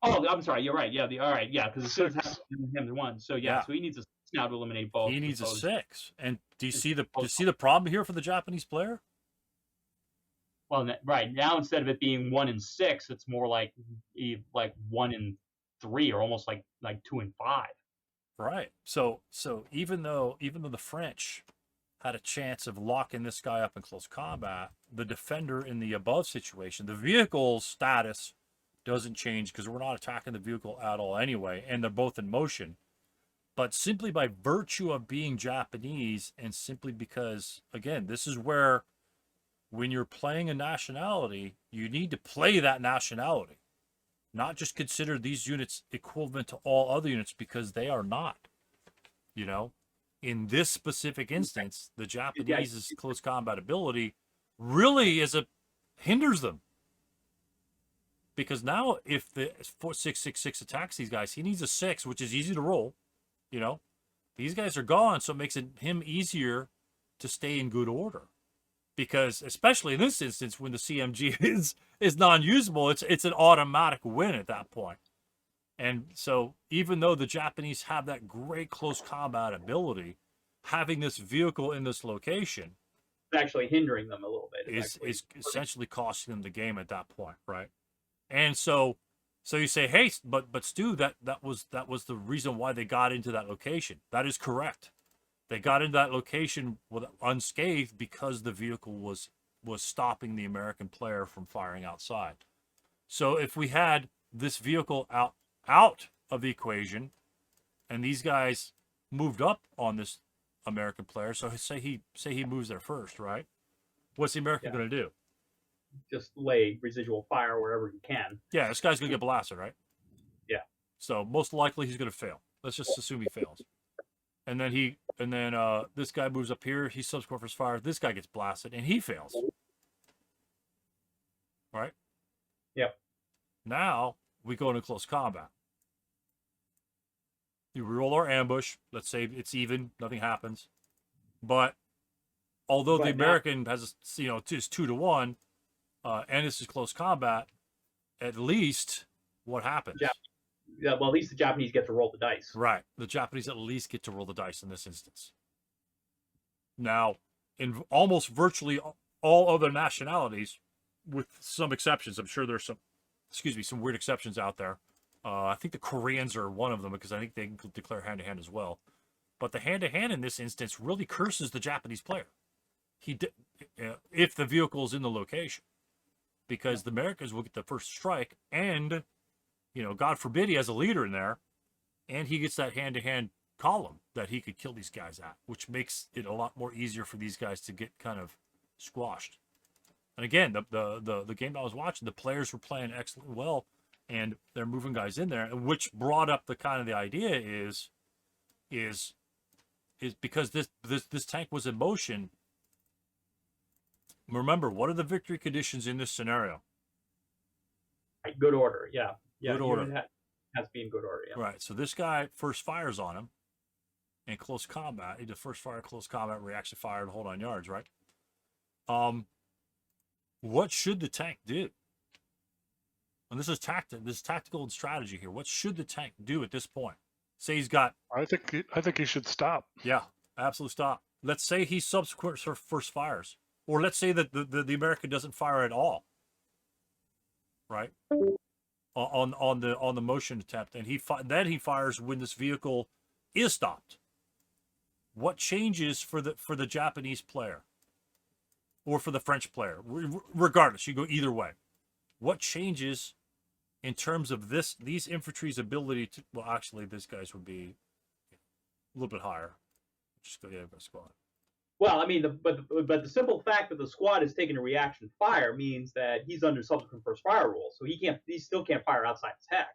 Oh, I'm sorry. You're right. Yeah. All right. Yeah, because it has him to 1. So Yeah. So he needs a 6 now to eliminate both. He needs a 6. And do you see the problem here for the Japanese player? Well, right now instead of it being 1 and 6, it's more like 1 and 3, or almost like 2 and 5. Right. So even though the French had a chance of locking this guy up in close combat, the defender in the above situation, the vehicle's status doesn't change because we're not attacking the vehicle at all anyway, and they're both in motion. But simply by virtue of being Japanese, and simply because, again, this is where when you're playing a nationality, you need to play that nationality. Not just consider these units equivalent to all other units, because they are not. You know, in this specific instance, the Japanese's close combat ability really hinders them. Because now if the 666 attacks these guys, he needs a 6, which is easy to roll. You know, these guys are gone, so it makes him easier to stay in good order. Because especially in this instance, when the CMG is non-usable, it's an automatic win at that point. And so even though the Japanese have that great close combat ability, having this vehicle in this location It's actually hindering them a little bit. is essentially costing them the game at that point, right? And so you say, hey, but Stu, that was the reason why they got into that location. That is correct. They got into that location unscathed because the vehicle was stopping the American player from firing outside. So if we had this vehicle out of the equation, and these guys moved up on this American player, so say he moves there first, right? What's the American going to do? Just lay residual fire wherever you can. Yeah, this guy's going to get blasted, right? Yeah. So most likely he's going to fail. Let's just assume he fails. And then this guy moves up here. He subscores fire. This guy gets blasted, and he fails. Right? Yep. Now we go into close combat. You roll our ambush. Let's say it's even. Nothing happens. But although the American has, is 2-to-1, and this is close combat, at least what happens? Yeah, well, at least the Japanese get to roll the dice. Right. The Japanese at least get to roll the dice in this instance. Now, in almost virtually all other nationalities, with some exceptions, I'm sure there's some weird exceptions out there. I think the Koreans are one of them because I think they can declare hand-to-hand as well. But the hand-to-hand in this instance really curses the Japanese player. If the vehicle is in the location, because the Americans will get the first strike, and God forbid he has a leader in there, and he gets that hand-to-hand column that he could kill these guys at, which makes it a lot more easier for these guys to get kind of squashed. And again, the game I was watching, the players were playing excellently well, and they're moving guys in there, which brought up the idea is because this tank was in motion. Remember, what are the victory conditions in this scenario? Good order, yeah. Good order. Has to be in good order, yeah. Right, so this guy first fires on him in close combat. He did first fire, close combat, reaction fire, and hold on yards, right? What should the tank do? And this is tactical and strategy here. What should the tank do at this point? Say he's got... I think he should stop. Yeah, absolutely stop. Let's say he subsequent first fires. Or let's say that the American doesn't fire at all. Right? On the motion attempt, and then he fires when this vehicle is stopped. What changes for the Japanese player or for the French player? Regardless, you go either way. What changes in terms of these infantry's ability to? Well, actually, these guys would be a little bit higher. Just go squad. Well, I mean, but the simple fact that the squad is taking a reaction fire means that he's under subsequent first fire rule, so he still can't fire outside his hex.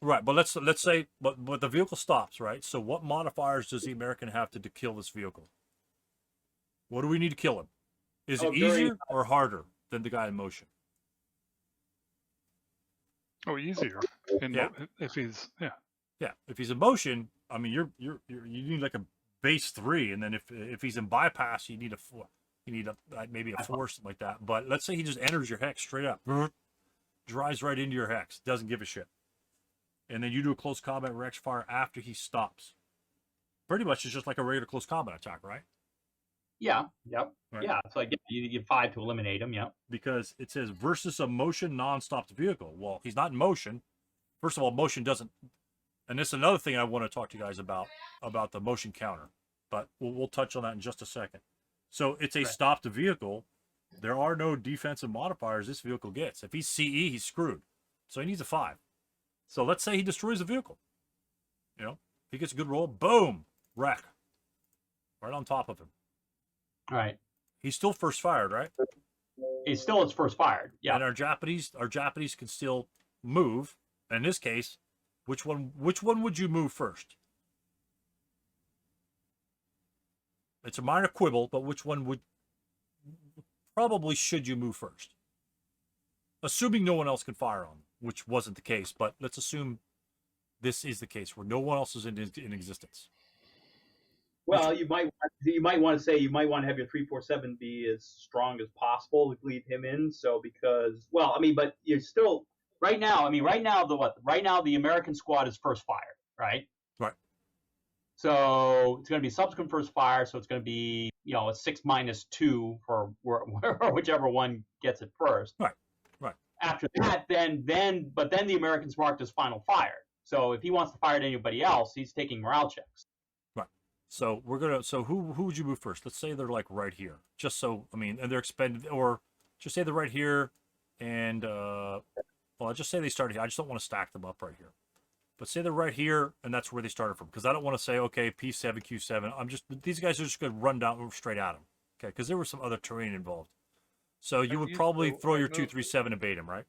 Right, but let's say, but the vehicle stops, right? So what modifiers does the American have to kill this vehicle? What do we need to kill him? Is it easier or harder than the guy in motion? Oh, easier. If he's if he's in motion, I mean, you need like a base 3, and then if he's in bypass, you need a 4. You need maybe a 4, something like that. But let's say he just enters your hex straight up, drives right into your hex, doesn't give a shit, and then you do a close combat reaction fire after he stops. Pretty much, it's just like a regular close combat attack, right? Yeah. Yep. Right. Yeah. It's like you get 5 to eliminate him. Yeah. Because it says versus a motion non-stopped vehicle. Well, he's not in motion. First of all, motion doesn't. And this is another thing I want to talk to you guys about the motion counter, but we'll touch on that in just a second. So it's a stopped vehicle. There are no defensive modifiers this vehicle gets. If he's CE, he's screwed. So he needs a 5. So let's say he destroys the vehicle. He gets a good roll, boom, wreck, right on top of him. All right. He's still first fired, right? He's still his first fired. Yeah. And our Japanese can still move. In this case, which one would you move first? It's a minor quibble, but which one probably should you move first? Assuming no one else can fire on, which wasn't the case, but let's assume this is the case where no one else is in existence. Well, you might want to have your 347 be as strong as possible to leave him in. So because, well, I mean, but you're still right now the American squad is first fire, right? Right. So it's going to be subsequent first fire. So it's going to be a 6 - 2 for whichever one gets it first. Right. Right. After that, then the American's marked as final fire. So if he wants to fire at anybody else, he's taking morale checks. So who would you move first? Let's say they're like right here. Just so, I mean, and they're expended, or just say they're right here, and I'll just say they started here. I just don't want to stack them up right here. But say they're right here, and that's where they started from, because I don't want to say, okay, P7, Q7. These guys are just going to run down straight at them, okay? Because there was some other terrain involved. So you would probably throw your 237 and bait him, right?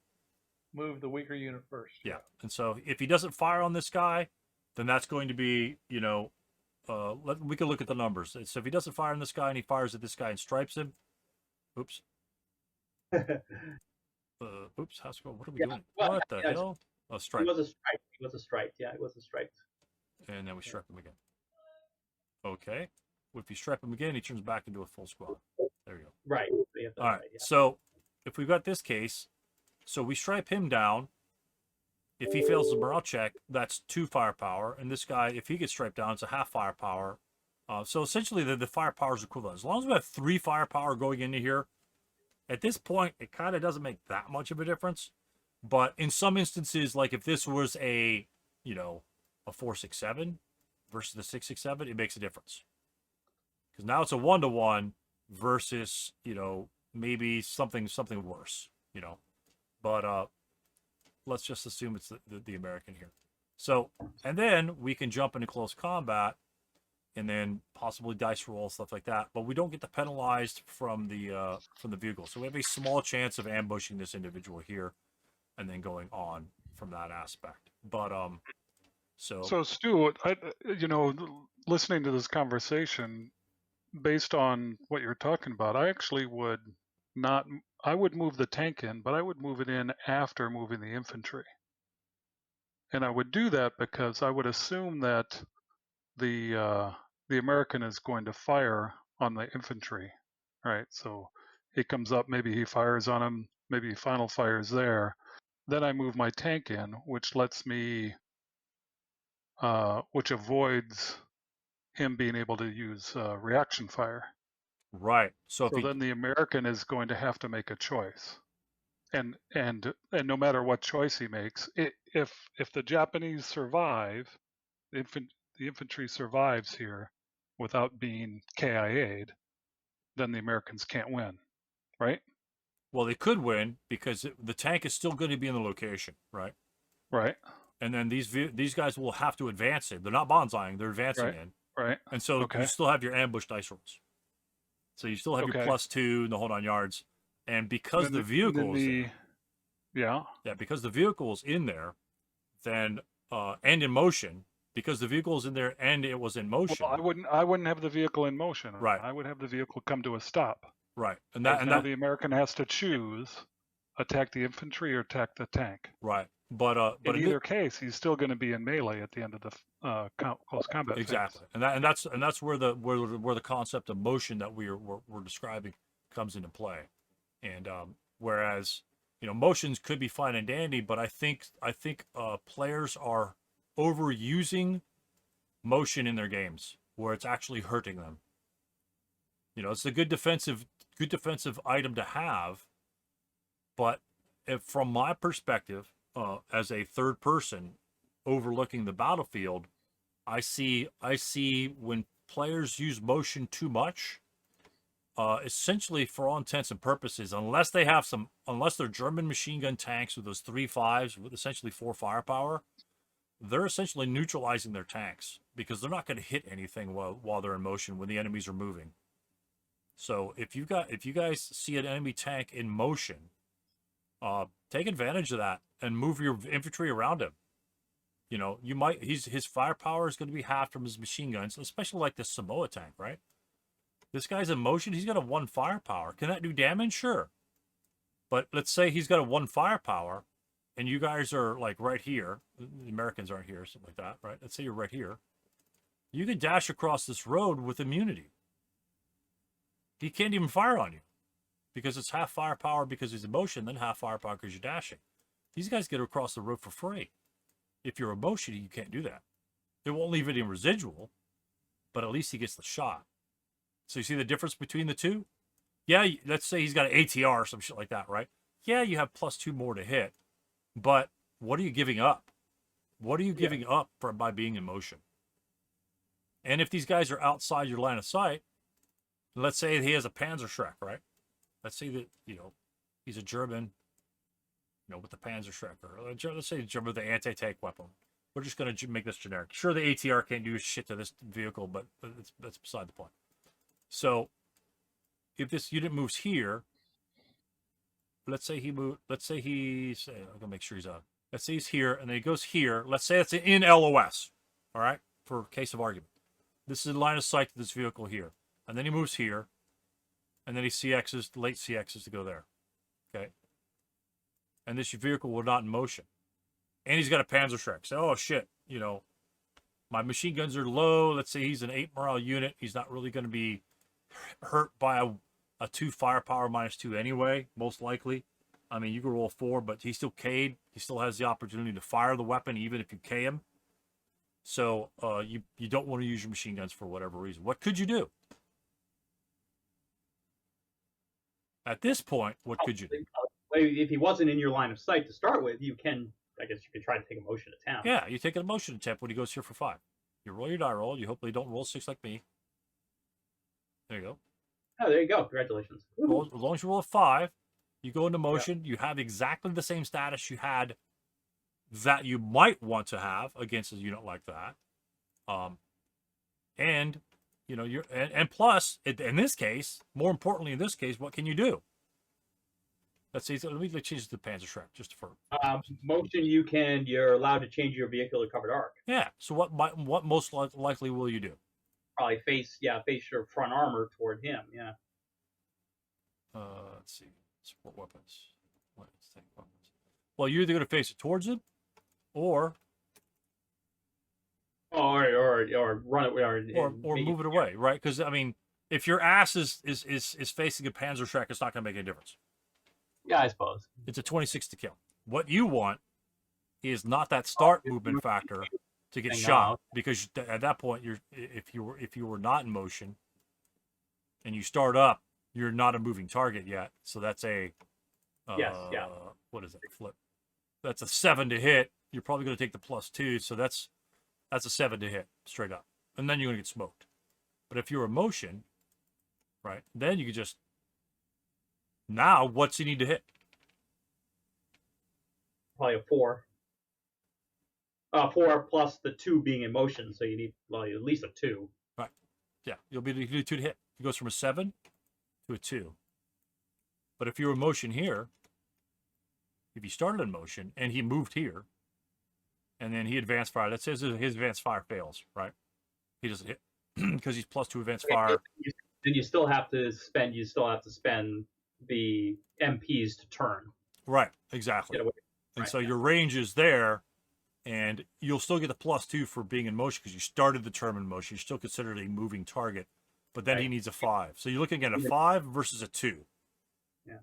Move the weaker unit first. Yeah. And so if he doesn't fire on this guy, then that's going to be, we can look at the numbers. So if he doesn't fire on this guy and he fires at this guy and stripes him, oops. Oops, how's it going? What are we doing? What the hell? Oh, strike. He was a strike. Yeah, it was a strike. And then we stripe him again. Okay. If you stripe him again, he turns back into a full squad. There you go. Right. All right. So if we've got this case, so we stripe him down, If he fails the morale check, that's 2 firepower. And this guy, if he gets striped down, it's a half firepower. So essentially, the firepower is equivalent. As long as we have 3 firepower going into here, at this point, it kind of doesn't make that much of a difference. But in some instances, like if this was a 4-6-7 versus the 6-6-7, it makes a difference. Because now it's a 1-to-1 versus, maybe something worse, But let's just assume it's the American here. So, and then we can jump into close combat and then possibly dice roll, stuff like that. But we don't get the penalized from the vehicle. So we have a small chance of ambushing this individual here and then going on from that aspect. But So Stu, listening to this conversation, based on what you're talking about, I actually would not. I would move the tank in, but I would move it in after moving the infantry. And I would do that because I would assume that the American is going to fire on the infantry, right? So he comes up, maybe he fires on him, maybe he final fires there. Then I move my tank in, which lets me, which avoids him being able to use reaction fire. right. So then the American is going to have to make a choice, and no matter what choice he makes, if the Japanese survive, the infantry survives here without being KIA'd, then the Americans can't win, right? well, they could win because the tank is still going to be in the location, right? Right. And then these guys will have to advance in. They're not bonsaiing; they're advancing in. Right. And so you still have your ambush dice rolls. So you still have your +2 and the whole 9 yards. And because the vehicle is there, because the vehicle is in there, then and in motion, because the vehicle is in there and it was in motion. Well, I wouldn't have the vehicle in motion. Right. I would have the vehicle come to a stop. Right. And now the American has to choose attack the infantry or attack the tank. Right. But in either case, he's still going to be in melee at the end of the close combat. Exactly. Phase. And that's where the concept of motion that we're describing comes into play. And whereas motions could be fine and dandy, but I think players are overusing motion in their games where it's actually hurting them. It's a good defensive item to have, but from my perspective, as a third person overlooking the battlefield, I see when players use motion too much, essentially for all intents and purposes, unless they're German machine gun tanks with those 3.5s with essentially 4 firepower, they're essentially neutralizing their tanks because they're not going to hit anything while they're in motion when the enemies are moving. So if you guys see an enemy tank in motion, take advantage of that and move your infantry around him. His firepower is going to be half from his machine guns, especially like the Samoa tank, right? This guy's in motion. He's got a 1 firepower. Can that do damage? Sure. But let's say he's got a 1 firepower and you guys are like right here. The Americans aren't here, something like that, right? Let's say you're right here. You can dash across this road with immunity. He can't even fire on you because it's half firepower because he's in motion, then half firepower because you're dashing. These guys get across the road for free. If you're in motion, you can't do that. It won't leave it in residual, but at least he gets the shot. So you see the difference between the two? Yeah, let's say he's got an ATR or some shit like that, right? Yeah, you have +2 more to hit, but what are you giving up? What are you giving up by being in motion? And if these guys are outside your line of sight, let's say he has a Panzerschreck, right? Let's say that, he's a German, with the Panzerschreck, or let's say German with the anti-tank weapon. We're just going to make this generic. Sure, the ATR can't do shit to this vehicle, but that's beside the point. So, if this unit moves here, let's say I'm going to make sure he's out. Let's say he's here, and then he goes here. Let's say it's in LOS, all right, for case of argument. This is line of sight to this vehicle here. And then he moves here, and then he late CXs to go there, okay? And this vehicle will not in motion. And he's got a Panzerschreck. So, oh, shit, my machine guns are low. Let's say he's an 8 morale unit. He's not really going to be hurt by a 2 firepower -2 anyway, most likely. I mean, you can roll 4, but he's still K'd. He still has the opportunity to fire the weapon even if you K him. So you don't want to use your machine guns for whatever reason. What could you do? At this point, what could you do? If he wasn't in your line of sight to start with, I guess you could try to take a motion attempt. Yeah, you take an emotion attempt when he goes here for 5. You roll your die roll. You hopefully don't roll 6 like me. There you go. Oh, there you go. Congratulations. As long as you roll a 5, you go into motion. Yeah. You have exactly the same status you had that you might want to have against a unit like that. And you know, and plus, in this case, more importantly, in this case, what can you do? Let's see. Let me change the Panzerschreck just for motion. You're allowed to change your vehicular covered arc. Yeah. So what most likely will you do? Probably face your front armor toward him. Yeah. Let's see. Support weapons. Let's take weapons. Well, you're either going to face it towards him, or run it, or move it away, right? Because I mean, if your ass is facing a Panzerschreck, it's not going to make any difference. Yeah, I suppose it's a 26 to kill. What you want is not that start movement factor to get shot, because at that point, if you were not in motion and you start up, you're not a moving target yet. So that's a what is it? Flip. That's a 7 to hit. You're probably going to take the +2, so that's a 7 to hit straight up, and then you're going to get smoked. But if you're in motion, right, then you could just. Now, what's he need to hit? Probably a 4. 4 plus the 2 being in motion, so you need at least a 2. Right. Yeah, you do 2 to hit. It goes from a 7 to a 2. But if you're in motion here, if he started in motion and he moved here, and then he advanced fire, that says his advanced fire fails, right? He doesn't hit because he's +2 advanced fire. Then you still have to spend the MPs to turn. Right, exactly. And so your range is there, and you'll still get the +2 for being in motion because you started the term in motion. You're still considered a moving target, but then he needs a 5. So you're looking at a 5 versus a 2. Yeah.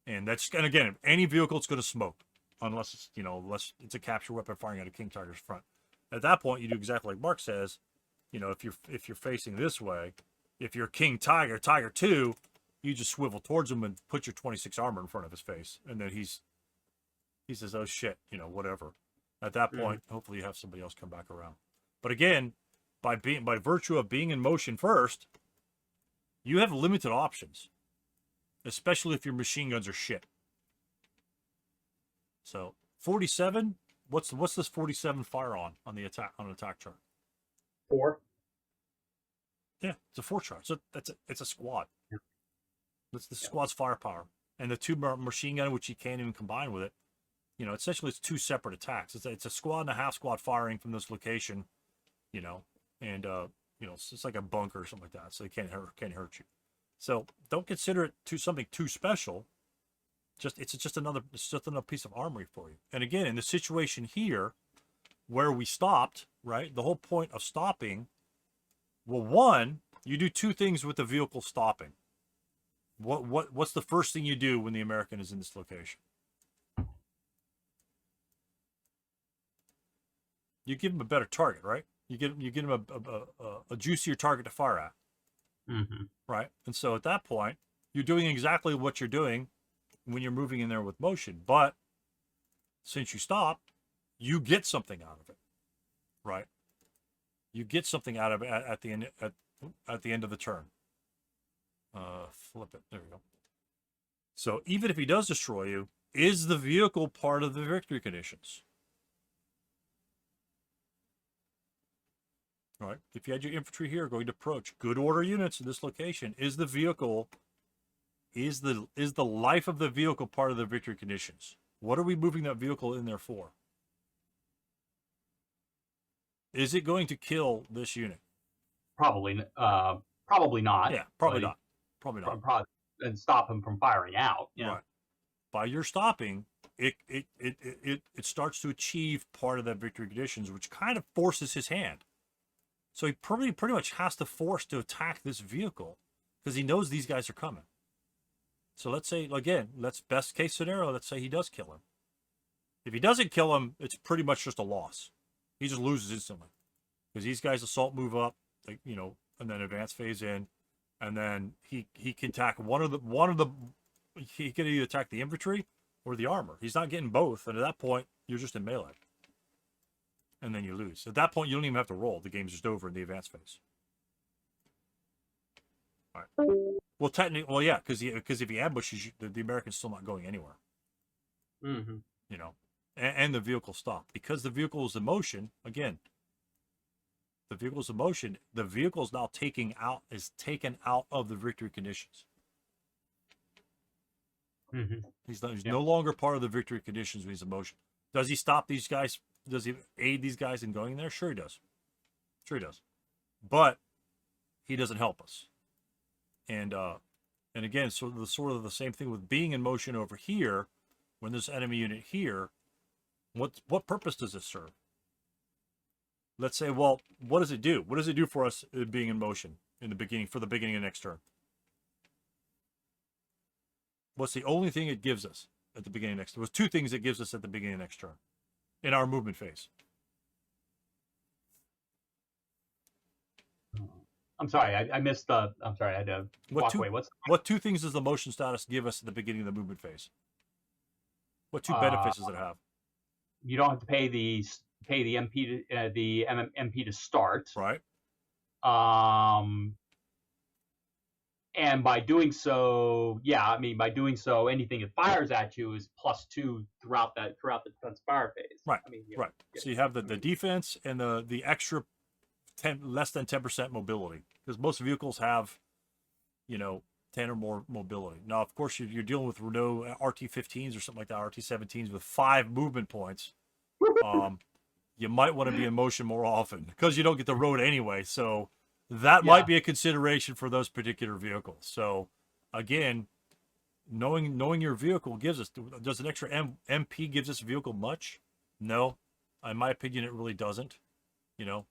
And again, any vehicle it's going to smoke, unless it's unless it's a capture weapon firing at a King Tiger's front. At that point, you do exactly like Mark says. If you're facing this way, if you're King Tiger, Tiger 2. You just swivel towards him and put your 26 armor in front of his face, and then he says, "Oh shit," whatever. At that point, hopefully you have somebody else come back around. But again, by virtue of being in motion first, you have limited options, especially if your machine guns are shit. So 47. What's this 47 fire on the attack chart? 4. Yeah, it's a 4 chart. So it's a squad. Yeah. It's the squad's firepower, and the 2 machine gun, which you can't even combine with it. Essentially it's 2 separate attacks. It's a squad and a half squad firing from this location, and it's like a bunker or something like that, so they can't hurt you. So don't consider it something too special. It's just another piece of armory for you. And again, in the situation here, where we stopped, right? The whole point of stopping, well, one, you do 2 things with the vehicle stopping. What's the first thing you do when the American is in this location? You give him a better target, right? You give him a juicier target to fire at, right? And so at that point, you're doing exactly what you're doing when you're moving in there with motion. But since you stop, you get something out of it, right? You get something out of it at the end of the turn. Flip it. There we go. So even if he does destroy you, is the vehicle part of the victory conditions? All right. If you had your infantry here going to approach good order units in this location, is the vehicle, is the life of the vehicle part of the victory conditions? What are we moving that vehicle in there for? Is it going to kill this unit? Probably not. Yeah, probably not. Probably not. And stop him from firing out. Right. By your stopping, it starts to achieve part of that victory conditions, which kind of forces his hand. So he pretty much has to force to attack this vehicle because he knows these guys are coming. So let's say, again, let's best case scenario, let's say he does kill him. If he doesn't kill him, it's pretty much just a loss. He just loses instantly. Because these guys assault move up, like, you know, and then advance phase in, and then he can attack he can either attack the infantry or the armor. He's not getting both, and at that point, you're just in melee. And then you lose. At that point, you don't even have to roll. The game's just over in the advance phase. All right. Well, technically, well, yeah, because if he ambushes you, the American's still not going anywhere. Mm-hmm. You know, and the vehicle stopped because the vehicle is in motion. Again, the vehicle's in motion. The vehicle is now taken out of the victory conditions. Mm-hmm. He's no longer part of the victory conditions when he's in motion. Does he stop these guys? Does he aid these guys in going there? Sure he does. Sure he does. But he doesn't help us. And again, sort of the same thing with being in motion over here. When there's enemy unit here, what purpose does this serve? Let's say, well, what does it do? What does it do for us being in motion in the beginning, for the beginning of next turn? What's the only thing it gives us at the beginning of next turn? There was two things it gives us at the beginning of next turn in our movement phase. I'm sorry, I missed the. I'm sorry, I had to walk away. What two things does the motion status give us at the beginning of the movement phase? What two benefits does it have? You don't have to pay the MP to, the MP to start. Right. And by doing so, yeah, I mean, by doing so, anything it fires at you is +2 throughout the defense fire phase. Right. I mean, right. So you have the defense and the extra less than 10% mobility, because most vehicles have, you know, 10 or more mobility. Now, of course, you're dealing with Renault RT15s or something like that, RT17s with 5 movement points. You might want to be in motion more often because you don't get the road anyway. So that might be a consideration for those particular vehicles. So again, knowing your vehicle gives us, does an extra MP gives this vehicle much? No, in my opinion, it really doesn't. You know,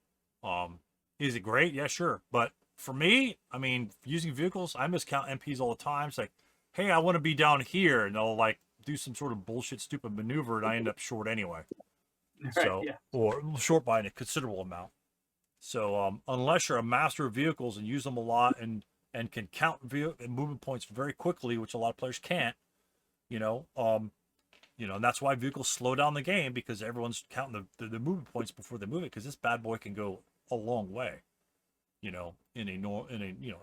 is it great? Yeah, sure. But for me, I mean, using vehicles, I miscount MPs all the time. It's like, hey, I want to be down here, and they'll like do some sort of bullshit, stupid maneuver, and I end up short anyway. So, or short by a considerable amount. So, unless you're a master of vehicles and use them a lot and can count movement points very quickly, which a lot of players can't, you know, and that's why vehicles slow down the game, because everyone's counting the movement points before they move it, because this bad boy can go a long way. You know, you know,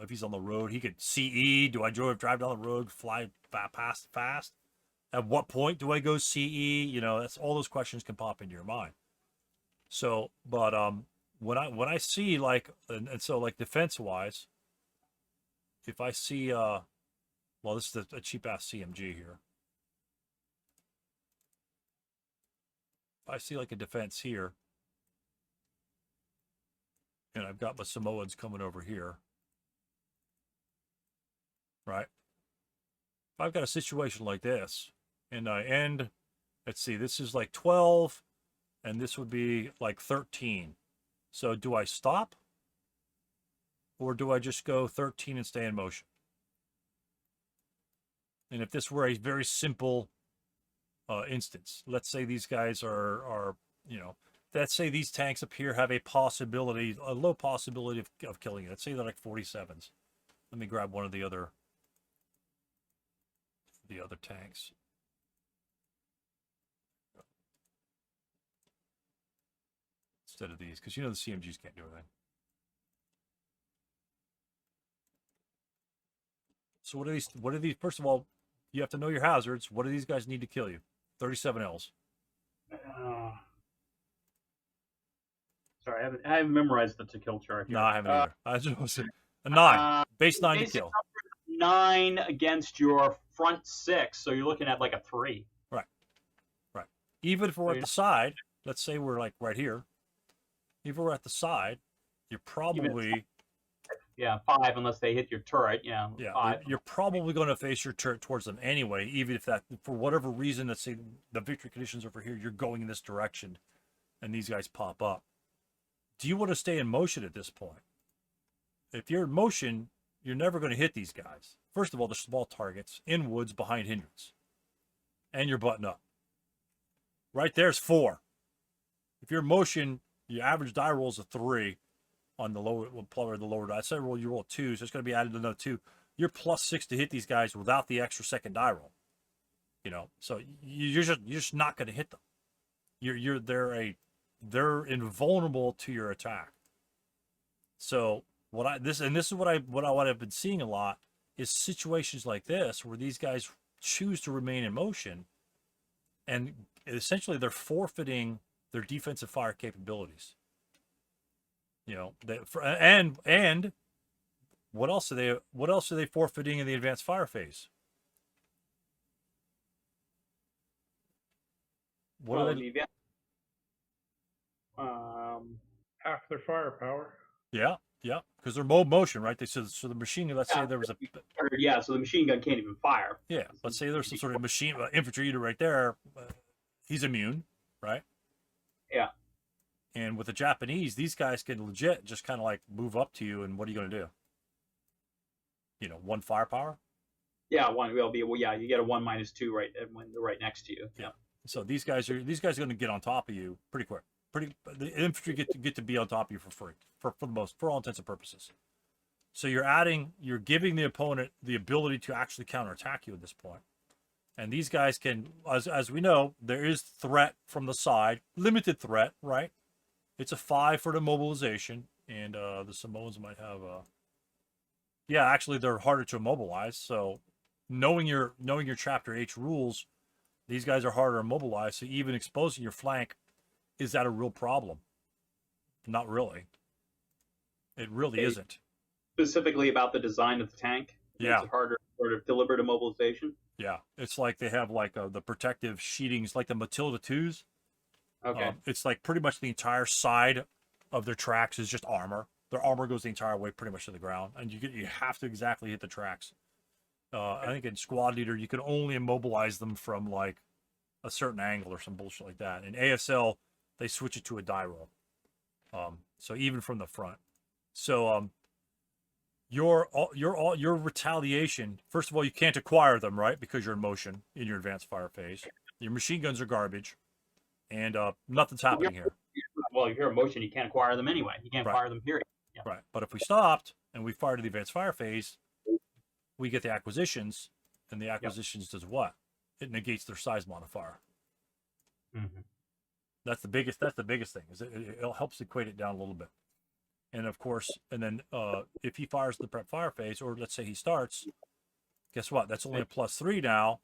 if he's on the road, he could CE. Do I drive down the road, fly fast? At what point do I go CE? You know, that's all those questions can pop into your mind. So, but when I see like, and so like defense wise, if I see well, this is a cheap ass CMG here. If I see like a defense here, and I've got my Samoans coming over here, right? If I've got a situation like this, and I end, let's see, this is like 12, and this would be like 13. So do I stop? Or do I just go 13 and stay in motion? And if this were a very simple instance, let's say these guys are, you know, let's say these tanks up here have a low possibility of killing it. Let's say they're like 47s. Let me grab one of the other tanks. Instead of these, because you know the CMGs can't do anything. So what are these? First of all, you have to know your hazards. What do these guys need to kill you? 37Ls. Sorry, I haven't memorized the to kill chart here. No, I haven't either. I just a 9. Base 9 to kill. 9 against your front 6, so you're looking at like a 3. Right. Even if we're at the side, let's say we're like right here. If we're at the side, you're probably 5 unless they hit your turret. Yeah, 5. You're probably going to face your turret towards them anyway, even if that, for whatever reason, let's say the victory conditions over here, you're going in this direction, and these guys pop up. Do you want to stay in motion at this point? If you're in motion, you're never going to hit these guys first of all, they're small targets in woods behind hindrance. And you're button up. Right there's 4. If you're in motion, your average die roll is a 3 on the lower, the lower die. Say you roll a 2, so it's going to be added to another 2. You're +6 to hit these guys without the extra second die roll. You know, so you're just not going to hit them. They're invulnerable to your attack. So this is what I've been seeing a lot is situations like this where these guys choose to remain in motion, and essentially they're forfeiting their defensive fire capabilities. You know, and what else are they forfeiting in the advanced fire phase? What are they? Half their firepower. Yeah, because they're motion, right? So the machine. Let's say there was a. Yeah, so the machine gun can't even fire. Yeah, let's say there's some sort of machine infantry unit right there. He's immune, right? Yeah. And with the Japanese, these guys can legit just kind of like move up to you, and what are you going to do? You know, 1 firepower. Yeah, you get a 1 -2 right when they're right next to you. Yeah. So these guys are going to get on top of you pretty quick. The infantry get to be on top of you for free for all intents and purposes. So you're giving the opponent the ability to actually counterattack you at this point. And these guys can, as we know, there is threat from the side, limited threat, right? It's a 5 for the mobilization, and the Samoans might have yeah, actually they're harder to immobilize. So knowing your Chapter H rules, these guys are harder to immobilize. So even exposing your flank, is that a real problem? Not really. It really isn't. Specifically about the design of the tank. Yeah. It's harder sort of deliberate immobilization. Yeah, it's like they have like the protective sheetings, like the Matilda 2s. Okay. It's like pretty much the entire side of their tracks is just armor. Their armor goes the entire way pretty much to the ground, and you have to exactly hit the tracks. I think in Squad Leader you can only immobilize them from like a certain angle or some bullshit like that. In ASL they switch it to a die roll, so even from the front. So your retaliation. First of all, you can't acquire them, right? Because you're in motion in your advanced fire phase. Your machine guns are garbage, and nothing's happening here. Well, if you're in motion, you can't acquire them anyway. You can't Right. acquire them, period. Yeah. Right. But if we stopped and we fired to the advanced fire phase, we get the acquisitions, and the acquisitions does what? It negates their size modifier. Mm-hmm. That's the biggest thing. Is it helps equate it down a little bit. And of course, and then if he fires the prep fire phase, or let's say he starts, guess what? That's only a +3 now,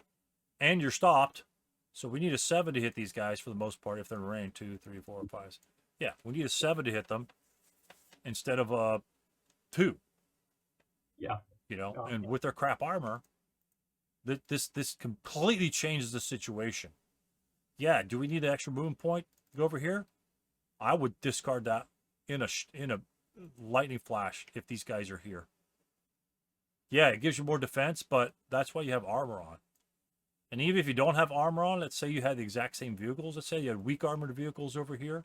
and you're stopped. So we need a 7 to hit these guys for the most part if they're in range 2, 3, 4, 5. Yeah, we need a 7 to hit them instead of a 2. Yeah. You know, and with their crap armor, this completely changes the situation. Yeah, do we need an extra movement point to go over here? I would discard that in a lightning flash if these guys are here. Yeah, it gives you more defense, but that's why you have armor on. And even if you don't have armor on, let's say you had the exact same vehicles. Let's say you had weak armored vehicles over here.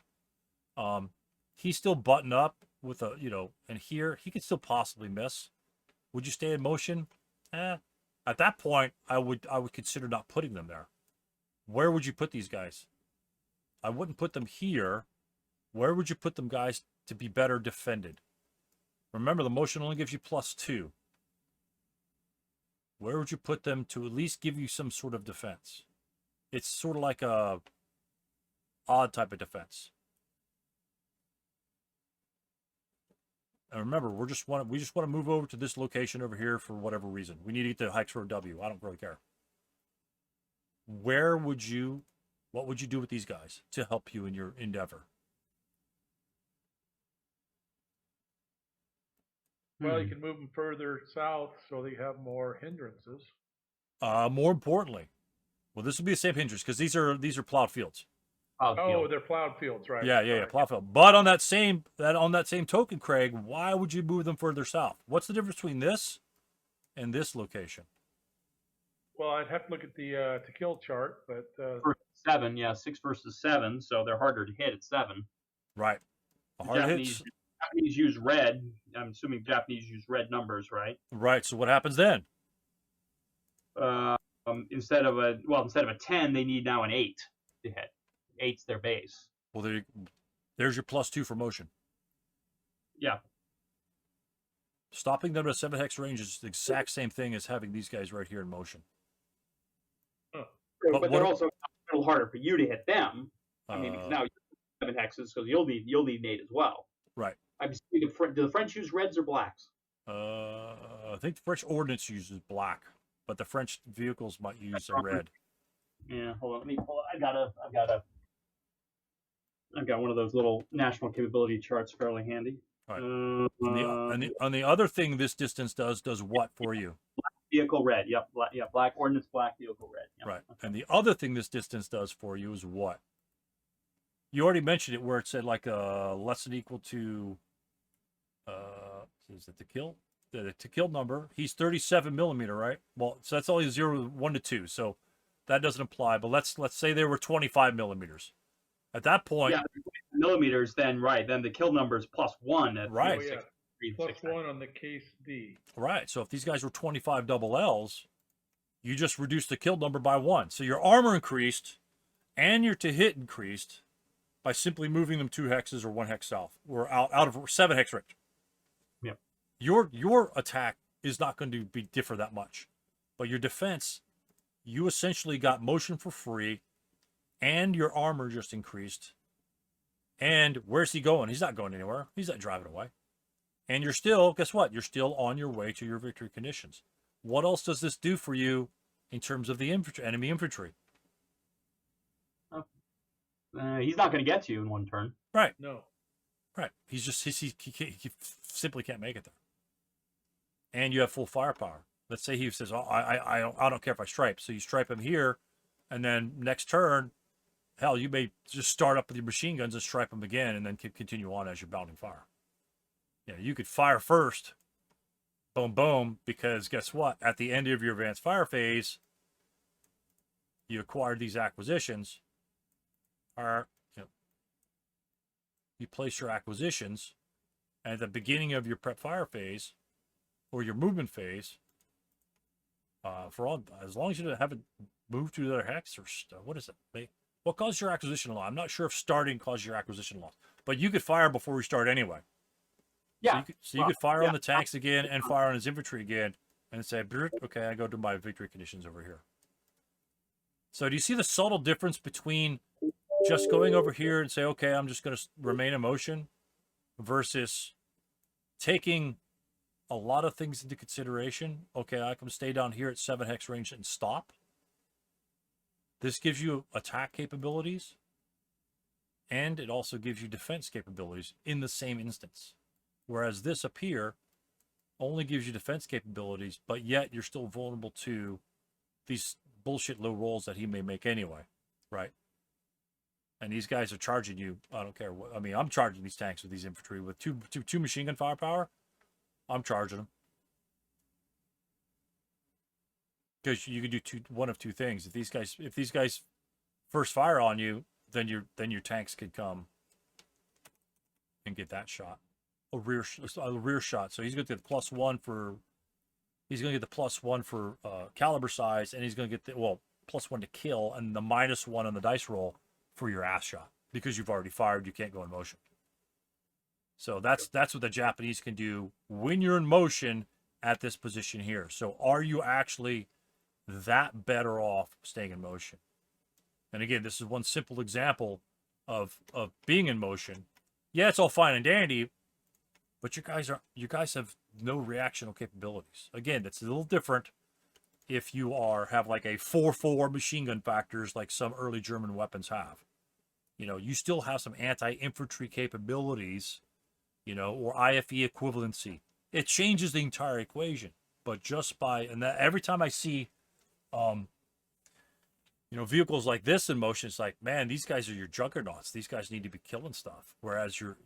He's still buttoned up with a, and here he could still possibly miss. Would you stay in motion? At that point, I would consider not putting them there. Where would you put these guys? I wouldn't put them here. Where would you put them, guys, to be better defended? Remember, the motion only gives you +2. Where would you put them to at least give you some sort of defense? It's sort of like a odd type of defense. And remember, we just want to move over to this location over here for whatever reason. We need to get to Hikes Road W. I don't really care. What would you do with these guys to help you in your endeavor? Well, you can move them further south so they have more hindrances. More importantly, well, this would be the same hindrance because these are plowed fields. They're plowed fields, right? Yeah, plowed field. But on that same token, Craig, why would you move them further south? What's the difference between this and this location? Well, I'd have to look at the to kill chart, but 7, yeah, 6 versus 7, so they're harder to hit at 7. Right. Japanese use red. I'm assuming Japanese use red numbers, right? Right. So what happens then? instead of a 10, they need now an 8 to hit. 8's their base. Well, there's your +2 for motion. Yeah. Stopping them at a 7 hex range is the exact same thing as having these guys right here in motion. But they're also a little harder for you to hit them. I mean, because now you're 7 hexes, so you'll need an 8 as well. Right. Do the French use reds or blacks? I think the French ordnance uses black, but the French vehicles might use a red. Yeah, hold on. Let me pull. I've got one of those little national capability charts fairly handy. Right. And the other thing this distance does what for you? Vehicle red. Yep. Black ordnance, black vehicle red. Yep. Right. And the other thing this distance does for you is what? You already mentioned it where it said like less than equal to. Is it the kill? The to kill number. He's 37 millimeter, right? Well, so that's only 0, 1 to 2. So that doesn't apply. But let's say they were 25 millimeters. At that point, yeah, millimeters. Then the kill number is +1 at right. +1 on the case D. Right. So if these guys were 25 double Ls, you just reduced the kill number by 1. So your armor increased, and your to hit increased by simply moving them 2 hexes or 1 hex south, or out of 7 hex range. Yep. Your attack is not going to differ that much, but your defense, you essentially got motion for free. And your armor just increased. And where's he going? He's not going anywhere. He's not driving away. And you're still, guess what? You're still on your way to your victory conditions. What else does this do for you in terms of the enemy infantry? He's not going to get to you in 1 turn. Right. No. Right. He simply can't make it there. And you have full firepower. Let's say he says, "Oh, I don't care if I stripe." So you stripe him here, and then next turn, hell, you may just start up with your machine guns and stripe them again, and then continue on as you're bounding fire. Yeah, you could fire first, boom, boom, because guess what? At the end of your advanced fire phase, you acquired these acquisitions. You place your acquisitions, and at the beginning of your prep fire phase, or your movement phase, as long as you haven't moved to the other hex, or what is it? What caused your acquisition loss? I'm not sure if starting caused your acquisition loss, but you could fire before we start anyway. Yeah. So you could fire on the tanks again and fire on his infantry again and say, okay, I go to my victory conditions over here. So do you see the subtle difference between just going over here and say, okay, I'm just going to remain in motion versus taking a lot of things into consideration? Okay, I can stay down here at 7 hex range and stop. This gives you attack capabilities, and it also gives you defense capabilities in the same instance. Whereas this up here only gives you defense capabilities, but yet you're still vulnerable to these bullshit low rolls that he may make anyway, right? And these guys are charging you. I don't care what. I mean, I'm charging these tanks with these infantry with two machine gun firepower. I'm charging them. Because you can do one of two things. If these guys first fire on you, then your tanks could come and get that shot, a rear shot. So he's going to get the +1 for. He's going to get the +1 for caliber size, and he's going to get the +1 to kill, and the -1 on the dice roll for your ass shot because you've already fired. You can't go in motion. So that's what the Japanese can do when you're in motion at this position here. So are you actually that better off staying in motion? And again, this is one simple example of being in motion. Yeah, it's all fine and dandy, but you guys have no reactional capabilities. Again, that's a little different if you have like a 4-4 machine gun factors like some early German weapons have. You still have some anti-infantry capabilities, or IFE equivalency. It changes the entire equation, but just and that every time I see vehicles like this in motion, it's like, man, these guys are your juggernauts. These guys need to be killing stuff. Whereas your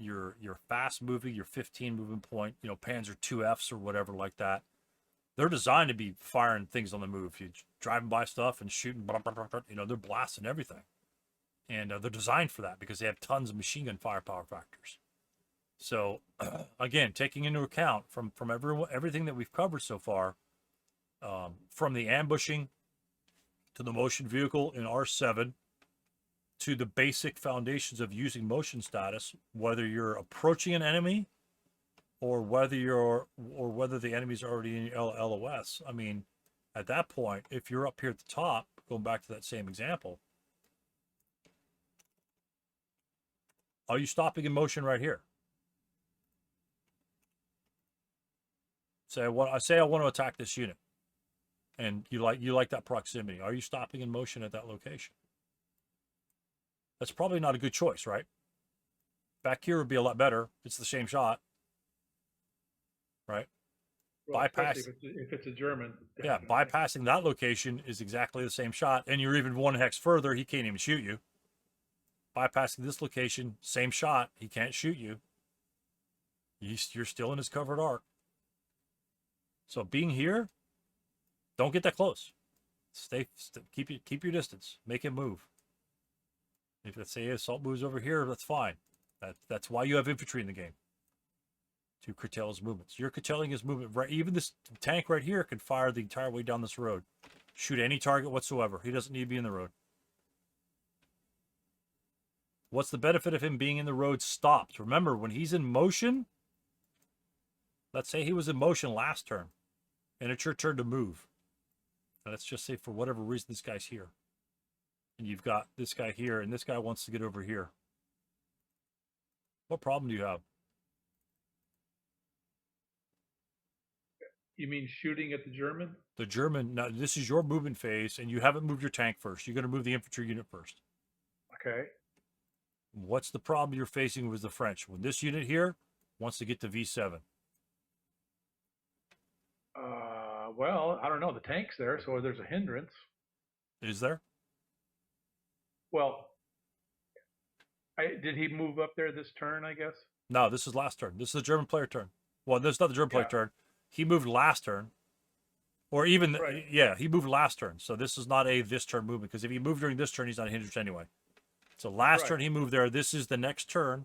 fast moving, your 15 moving point, Panzer 2Fs or whatever like that, they're designed to be firing things on the move. You're driving by stuff and shooting, they're blasting everything. And they're designed for that because they have tons of machine gun firepower factors. So again, taking into account from everything that we've covered so far, from the ambushing to the motion vehicle in R7 to the basic foundations of using motion status, whether you're approaching an enemy or whether the enemy's already in your LOS. I mean, at that point, if you're up here at the top, going back to that same example, are you stopping in motion right here? Say I want to attack this unit, and you like that proximity. Are you stopping in motion at that location? That's probably not a good choice, right? Back here would be a lot better. It's the same shot, right? Well, Bypass. if it's a German. Yeah, bypassing that location is exactly the same shot, and you're even one hex further. He can't even shoot you. Bypassing this location, same shot. He can't shoot you. You're still in his covered arc. So being here, don't get that close. Keep your distance. Make him move. If let's say assault moves over here, that's fine. That's why you have infantry in the game, to curtail his movements. You're curtailing his movement. Right, even this tank right here can fire the entire way down this road, shoot any target whatsoever. He doesn't need to be in the road. What's the benefit of him being in the road stopped? Remember, when he's in motion, let's say he was in motion last turn, and it's your turn to move. And let's just say for whatever reason this guy's here. And you've got this guy here, and this guy wants to get over here. What problem do you have? You mean shooting at the German? The German, now this is your movement phase, and you haven't moved your tank first. You're going to move the infantry unit first. Okay. What's the problem you're facing with the French? When this unit here wants to get to V7. Well, I don't know. The tank's there, so there's a hindrance. Is there? Well, did he move up there this turn, I guess? No, this is last turn. This is the German player turn. Well, this is not the German player turn. He moved last turn. Or even, right. Yeah, he moved last turn. So this is not a this turn movement, because if he moved during this turn, he's not a hindrance anyway. So last turn he moved there. This is the next turn.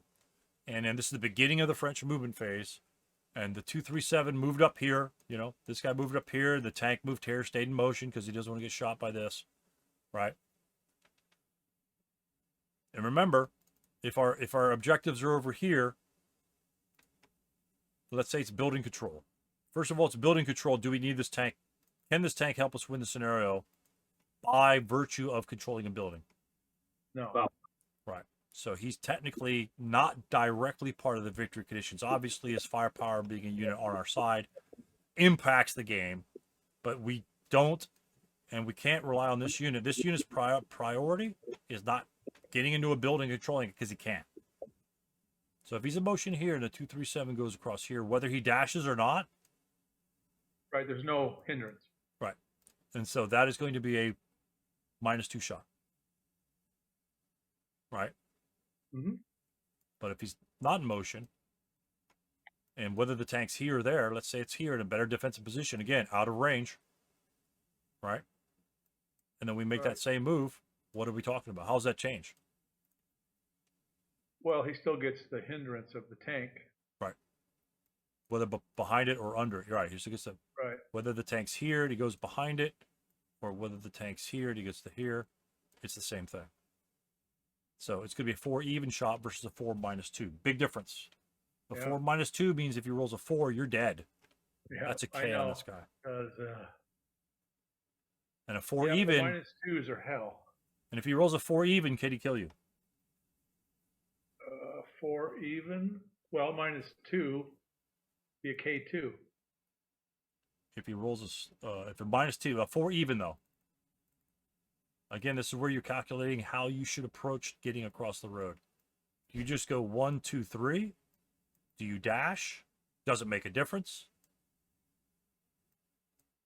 And then this is the beginning of the French movement phase. And the 237 moved up here. You know, this guy moved up here. The tank moved here, stayed in motion because he doesn't want to get shot by this. Right? And remember, if our objectives are over here, let's say it's building control. First of all, it's building control. Do we need this tank? Can this tank help us win the scenario by virtue of controlling a building? No. Right. So he's technically not directly part of the victory conditions. Obviously, his firepower being a unit on our side impacts the game, but we don't, and we can't rely on this unit. This unit's priority is not getting into a building and controlling it, because he can't. So if he's in motion here and the 237 goes across here, whether he dashes or not. Right, there's no hindrance. Right. And so that is going to be a -2 shot. Right? Mm-hmm. But if he's not in motion, and whether the tank's here or there, let's say it's here in a better defensive position, again, out of range, right? And then we make that same move, what are we talking about? How's that change? Well, he still gets the hindrance of the tank. Right. Whether behind it or under it. You're right. He still gets the, right. Whether the tank's here and he goes behind it, or whether the tank's here and he gets to here, it's the same thing. So it's going to be a 4 even shot versus a 4 -2. Big difference. A 4 -2 means if he rolls a 4, you're dead. Yeah, that's a K on this guy. And a 4 even. -2s are hell. And if he rolls a 4 even, can he kill you? 4 even? Well, -2 be a K2. If he rolls if a -2, a 4 even though. Again, this is where you're calculating how you should approach getting across the road. Do you just go 1, 2, 3? Do you dash? Does it make a difference?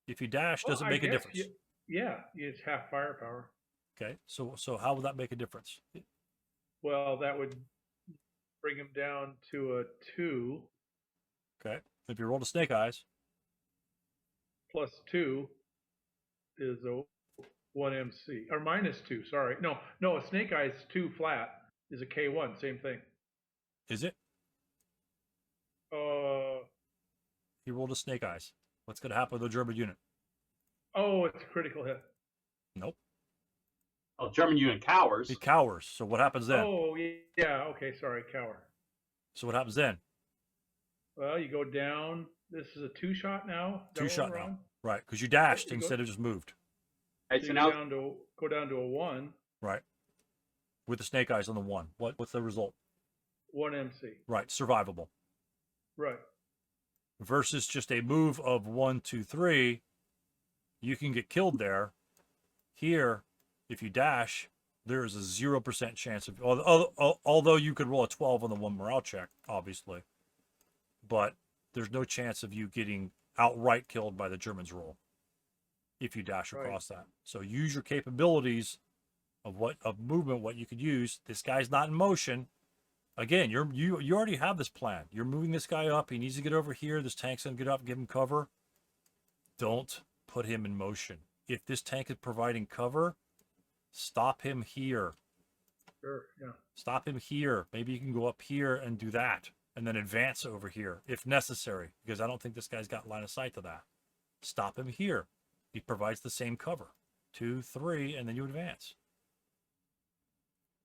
If you dash, does it make a difference? Yeah, it's half firepower. Okay, so how would that make a difference? Well, that would bring him down to a 2. Okay, if you roll the snake eyes. +2 is a 1 MC, or -2, sorry. No, a snake eyes 2 flat is a K1, same thing. Is it? He rolled a snake eyes. What's going to happen with the German unit? Oh, it's a critical hit. Nope. Oh, German unit cowers. He cowers. So what happens then? Oh, yeah. Okay, sorry, cower. So what happens then? Well, you go down. This is a 2-shot now. Is that what 2-shot we're now. on? Right, because you dashed You go- instead of just moved. Right, So so you now go down to a 1. Right. With the snake eyes on the 1. What's the result? 1 MC. Right, survivable. Right. Versus just a move of 1, 2, 3, you can get killed there. Here, if you dash, there is a 0% chance of, although you could roll a 12 on the 1 morale check, obviously, but there's no chance of you getting outright killed by the Germans roll if you dash across that. So use your capabilities of movement, what you could use. This guy's not in motion. Again, you already have this plan. You're moving this guy up. He needs to get over here. This tank's gonna get up, give him cover. Don't put him in motion. If this tank is providing cover, stop him here. Sure. Yeah. Stop him here. Maybe you can go up here and do that, and then advance over here if necessary, because I don't think this guy's got line of sight to that. Stop him here. He provides the same cover. 2, 3, and then you advance.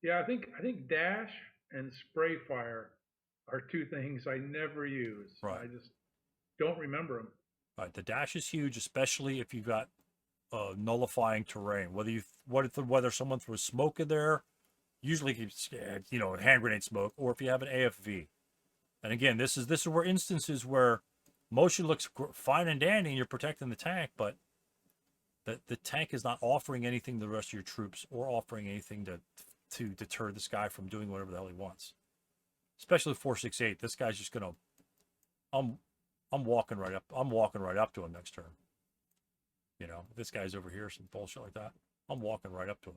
Yeah, I think dash and spray fire are 2 things I never use. Right. I just don't remember them. Right. The dash is huge, especially if you've got nullifying terrain. Whether someone throws smoke in there, usually keeps hand grenade smoke, or if you have an AFV. And again, this is where instances where motion looks fine and dandy and you're protecting the tank, but the tank is not offering anything to the rest of your troops or offering anything to deter this guy from doing whatever the hell he wants. Especially 468. This guy's just gonna I'm walking right up to him next turn. If this guy's over here, some bullshit like that, I'm walking right up to him.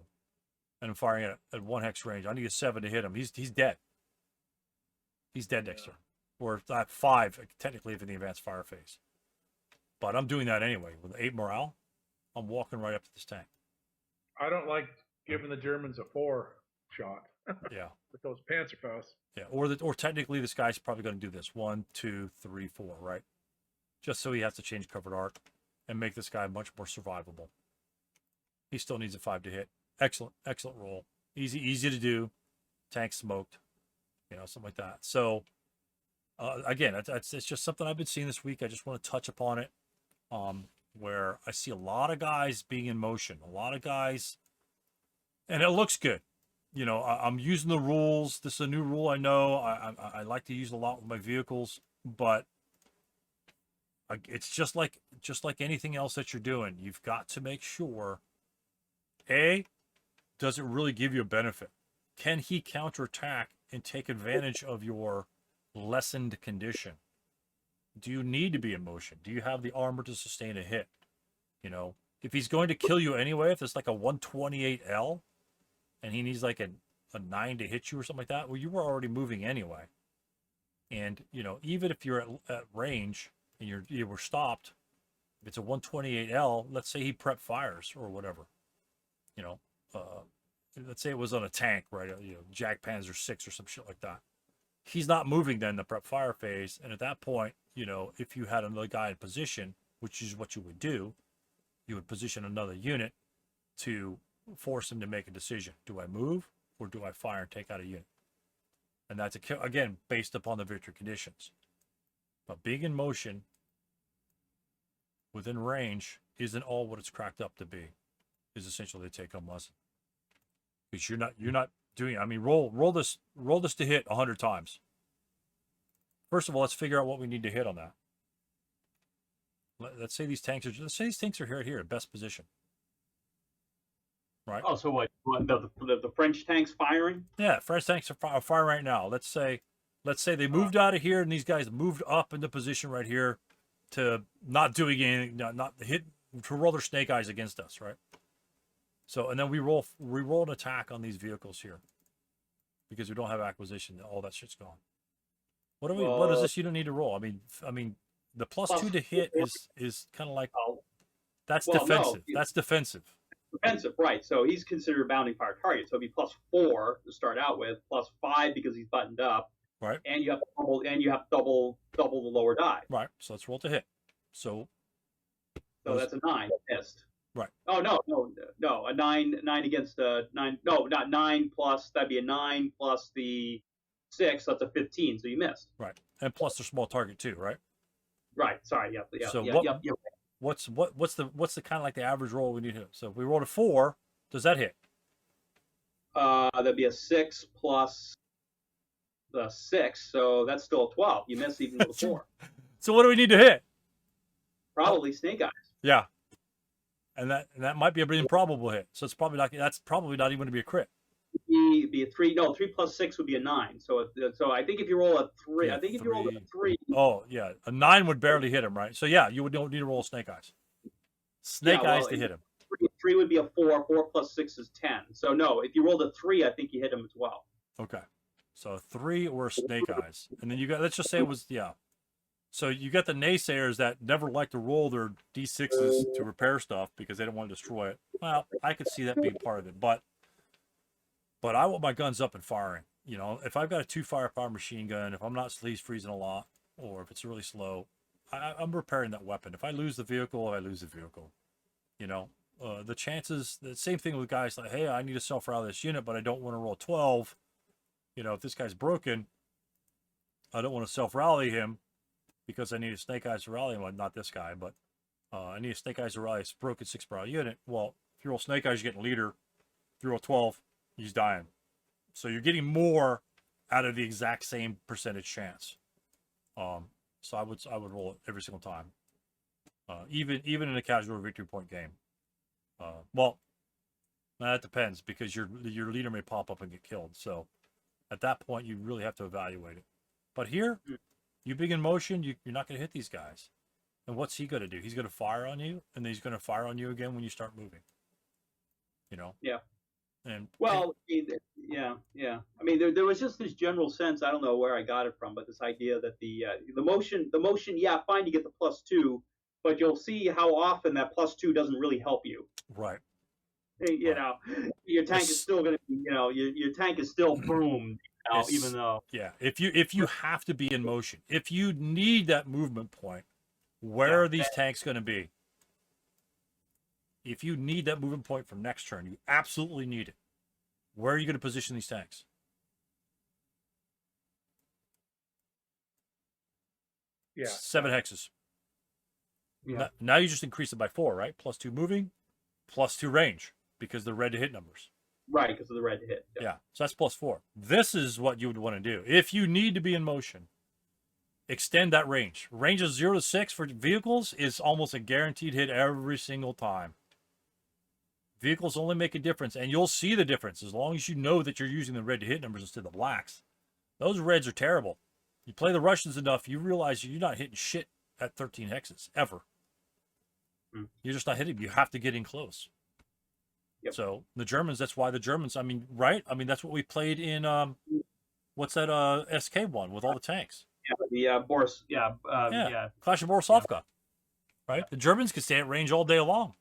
And I'm firing at 1 hex range. I need a 7 to hit him. He's dead. He's dead next turn. Or at 5, technically, if in the advanced fire phase. But I'm doing that anyway. With 8 morale, I'm walking right up to this tank. I don't like giving the Germans a 4-shot. Yeah. With those Panzerfaust. Yeah. Or technically, this guy's probably going to do this. 1, 2, 3, 4, right? Just so he has to change covered arc and make this guy much more survivable. He still needs a 5 to hit. Excellent roll. Easy to do. Tank smoked. Something like that. So, again, it's just something I've been seeing this week. I just want to touch upon it. Where I see a lot of guys being in motion. A lot of guys, and it looks good. I'm using the rules. This is a new rule I know. I like to use a lot with my vehicles, but it's just like anything else that you're doing. You've got to make sure, does it really give you a benefit? Can he counterattack and take advantage of your lessened condition? Do you need to be in motion? Do you have the armor to sustain a hit? If he's going to kill you anyway, if it's like a 128L and he needs like a 9 to hit you or something like that, well, you were already moving anyway. And, even if you're at range and you were stopped, if it's a 128L, let's say he prep fires or whatever, let's say it was on a tank, right? Jag Panzer 6 or some shit like that. He's not moving then the prep fire phase. And at that point, if you had another guy in position, which is what you would do, you would position another unit to force him to make a decision. Do I move or do I fire and take out a unit? And that's, again, based upon the victory conditions. But being in motion within range isn't all what it's cracked up to be, is essentially the take-home lesson. Because you're not doing it. I mean, roll this to hit 100 times. First of all, let's figure out what we need to hit on that. Let's say these tanks are here at best position. Right? Oh, so what the French tanks firing? Yeah, French tanks are firing right now. Let's say they moved out of here and these guys moved up into position right here to not doing anything, not hit, to roll their snake eyes against us, right? So, and then we roll an attack on these vehicles here because we don't have acquisition. All that shit's gone. What is this you don't need to roll? I mean, the +2 to hit is kind of like, that's defensive. No, that's defensive. Defensive, right? So he's considered a bounding fire target. So it'd be +4 to start out with, +5 because he's buttoned up, right? And you have double the lower die, right? So let's roll to hit. So So that's a 9. Missed. Right. Oh no. A 9 against a 9. No, not 9 plus. That'd be a 9 plus the 6. That's a 15. So you missed. Right. And plus the small target too, right? Right. Sorry. Yep. So Yep. what's the kind of like the average roll we need to hit? So if we rolled a 4, does that hit? That'd be a 6 plus the 6. So that's still a 12. You missed even with a 4. So what do we need to hit? Probably snake eyes. Yeah. And that might be a pretty improbable hit. So it's probably not. That's probably not even going to be a crit. Be a 3. No, 3 plus 6 would be a 9. So I think if you roll a 3, Yeah, I think if you roll a 3. Oh yeah, a 9 would barely hit him, right? So yeah, you would don't need to roll snake eyes. Snake eyes to hit him. 3 would be a 4. 4 plus 6 is 10. So no, if you rolled a 3, I think you hit him as well. Okay. So a 3 or snake eyes, and then you got. Let's just say it was So you got the naysayers that never like to roll their d6s to repair stuff because they don't want to destroy it. Well, I could see that being part of it, but I want my guns up and firing. You know, if I've got a 2 firepower machine gun, if I'm not sleeves freezing a lot, or if it's really slow, I'm repairing that weapon. If I lose the vehicle, I lose the vehicle. You know, the chances, the same thing with guys like, hey, I need to self-rally this unit, but I don't want to roll 12. You know, if this guy's broken, I don't want to self-rally him because I need a snake eyes to rally him. Well, not this guy, but I need a snake eyes to rally a broken 6 morale unit. Well, if you roll snake eyes, you're getting leader. If you roll 12, he's dying. So you're getting more out of the exact same percentage chance. So I would roll it every single time, even in a casual victory point game. Well, that depends because your leader may pop up and get killed. So at that point, you really have to evaluate it. But here, you big in motion, you're not going to hit these guys. And what's he going to do? He's going to fire on you, and then he's going to fire on you again when you start moving. You know. Yeah. And well, yeah. I mean, there was just this general sense. I don't know where I got it from, but this idea that the motion, yeah, fine, you get the +2, but you'll see how often that +2 doesn't really help you. Right. You know, your tank is still going to, your tank is still boom. Even though, yeah, if you have to be in motion, if you need that movement point, where are these tanks going to be? If you need that movement point for next turn, you absolutely need it. Where are you going to position these tanks? Yeah. 7 hexes. Yeah. Now you just increase it by 4, right? +2 moving, +2 range because they're red to hit numbers. Right, because of the red to hit. Yeah, so that's +4. This is what you would want to do. If you need to be in motion, extend that range. Range of 0 to 6 for vehicles is almost a guaranteed hit every single time. Vehicles only make a difference, and you'll see the difference as long as you know that you're using the red to hit numbers instead of the blacks. Those reds are terrible. You play the Russians enough, you realize you're not hitting shit at 13 hexes, ever. You're just not hitting. You have to get in close. Yep. So the Germans, that's why the Germans, I mean, right? I mean, that's what we played in, what's that SK one with all the tanks? Yeah, the Boris, Clash of Borisovka, right? The Germans can stay at range all day long.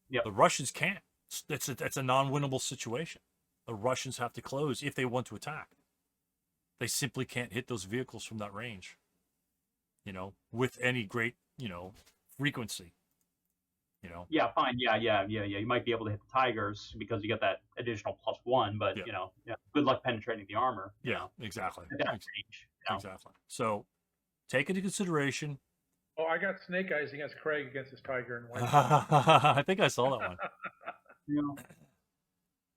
Yeah. The Russians can't. It's a non-winnable situation. The Russians have to close if they want to attack. They simply can't hit those vehicles from that range, with any great, frequency. Yeah, fine. Yeah. You might be able to hit the Tigers because you get that additional +1, but good luck penetrating the armor. Yeah, exactly. At that range, Exactly. So take into consideration. Oh, I got snake eyes against Craig against his tiger and white. I think I saw that one.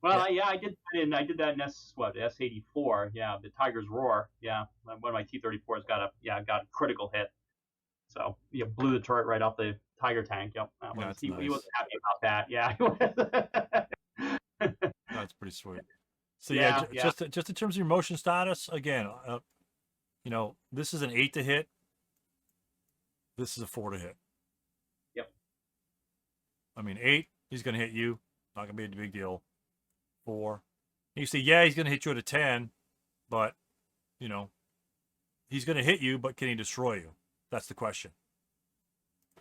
Well, I did that in S84. Yeah, the Tiger's Roar. Yeah, one of my T-34s got a critical hit. So blew the turret right off the Tiger tank. Yep. That's he nice. wasn't happy about that. Yeah. That's pretty sweet. So just in terms of your motion status, again, this is an 8 to hit. This is a 4 to hit. Yep. I mean, 8, he's going to hit you. Not going to be a big deal. 4. You say, yeah, he's going to hit you at a 10, but, he's going to hit you, but can he destroy you? That's the question.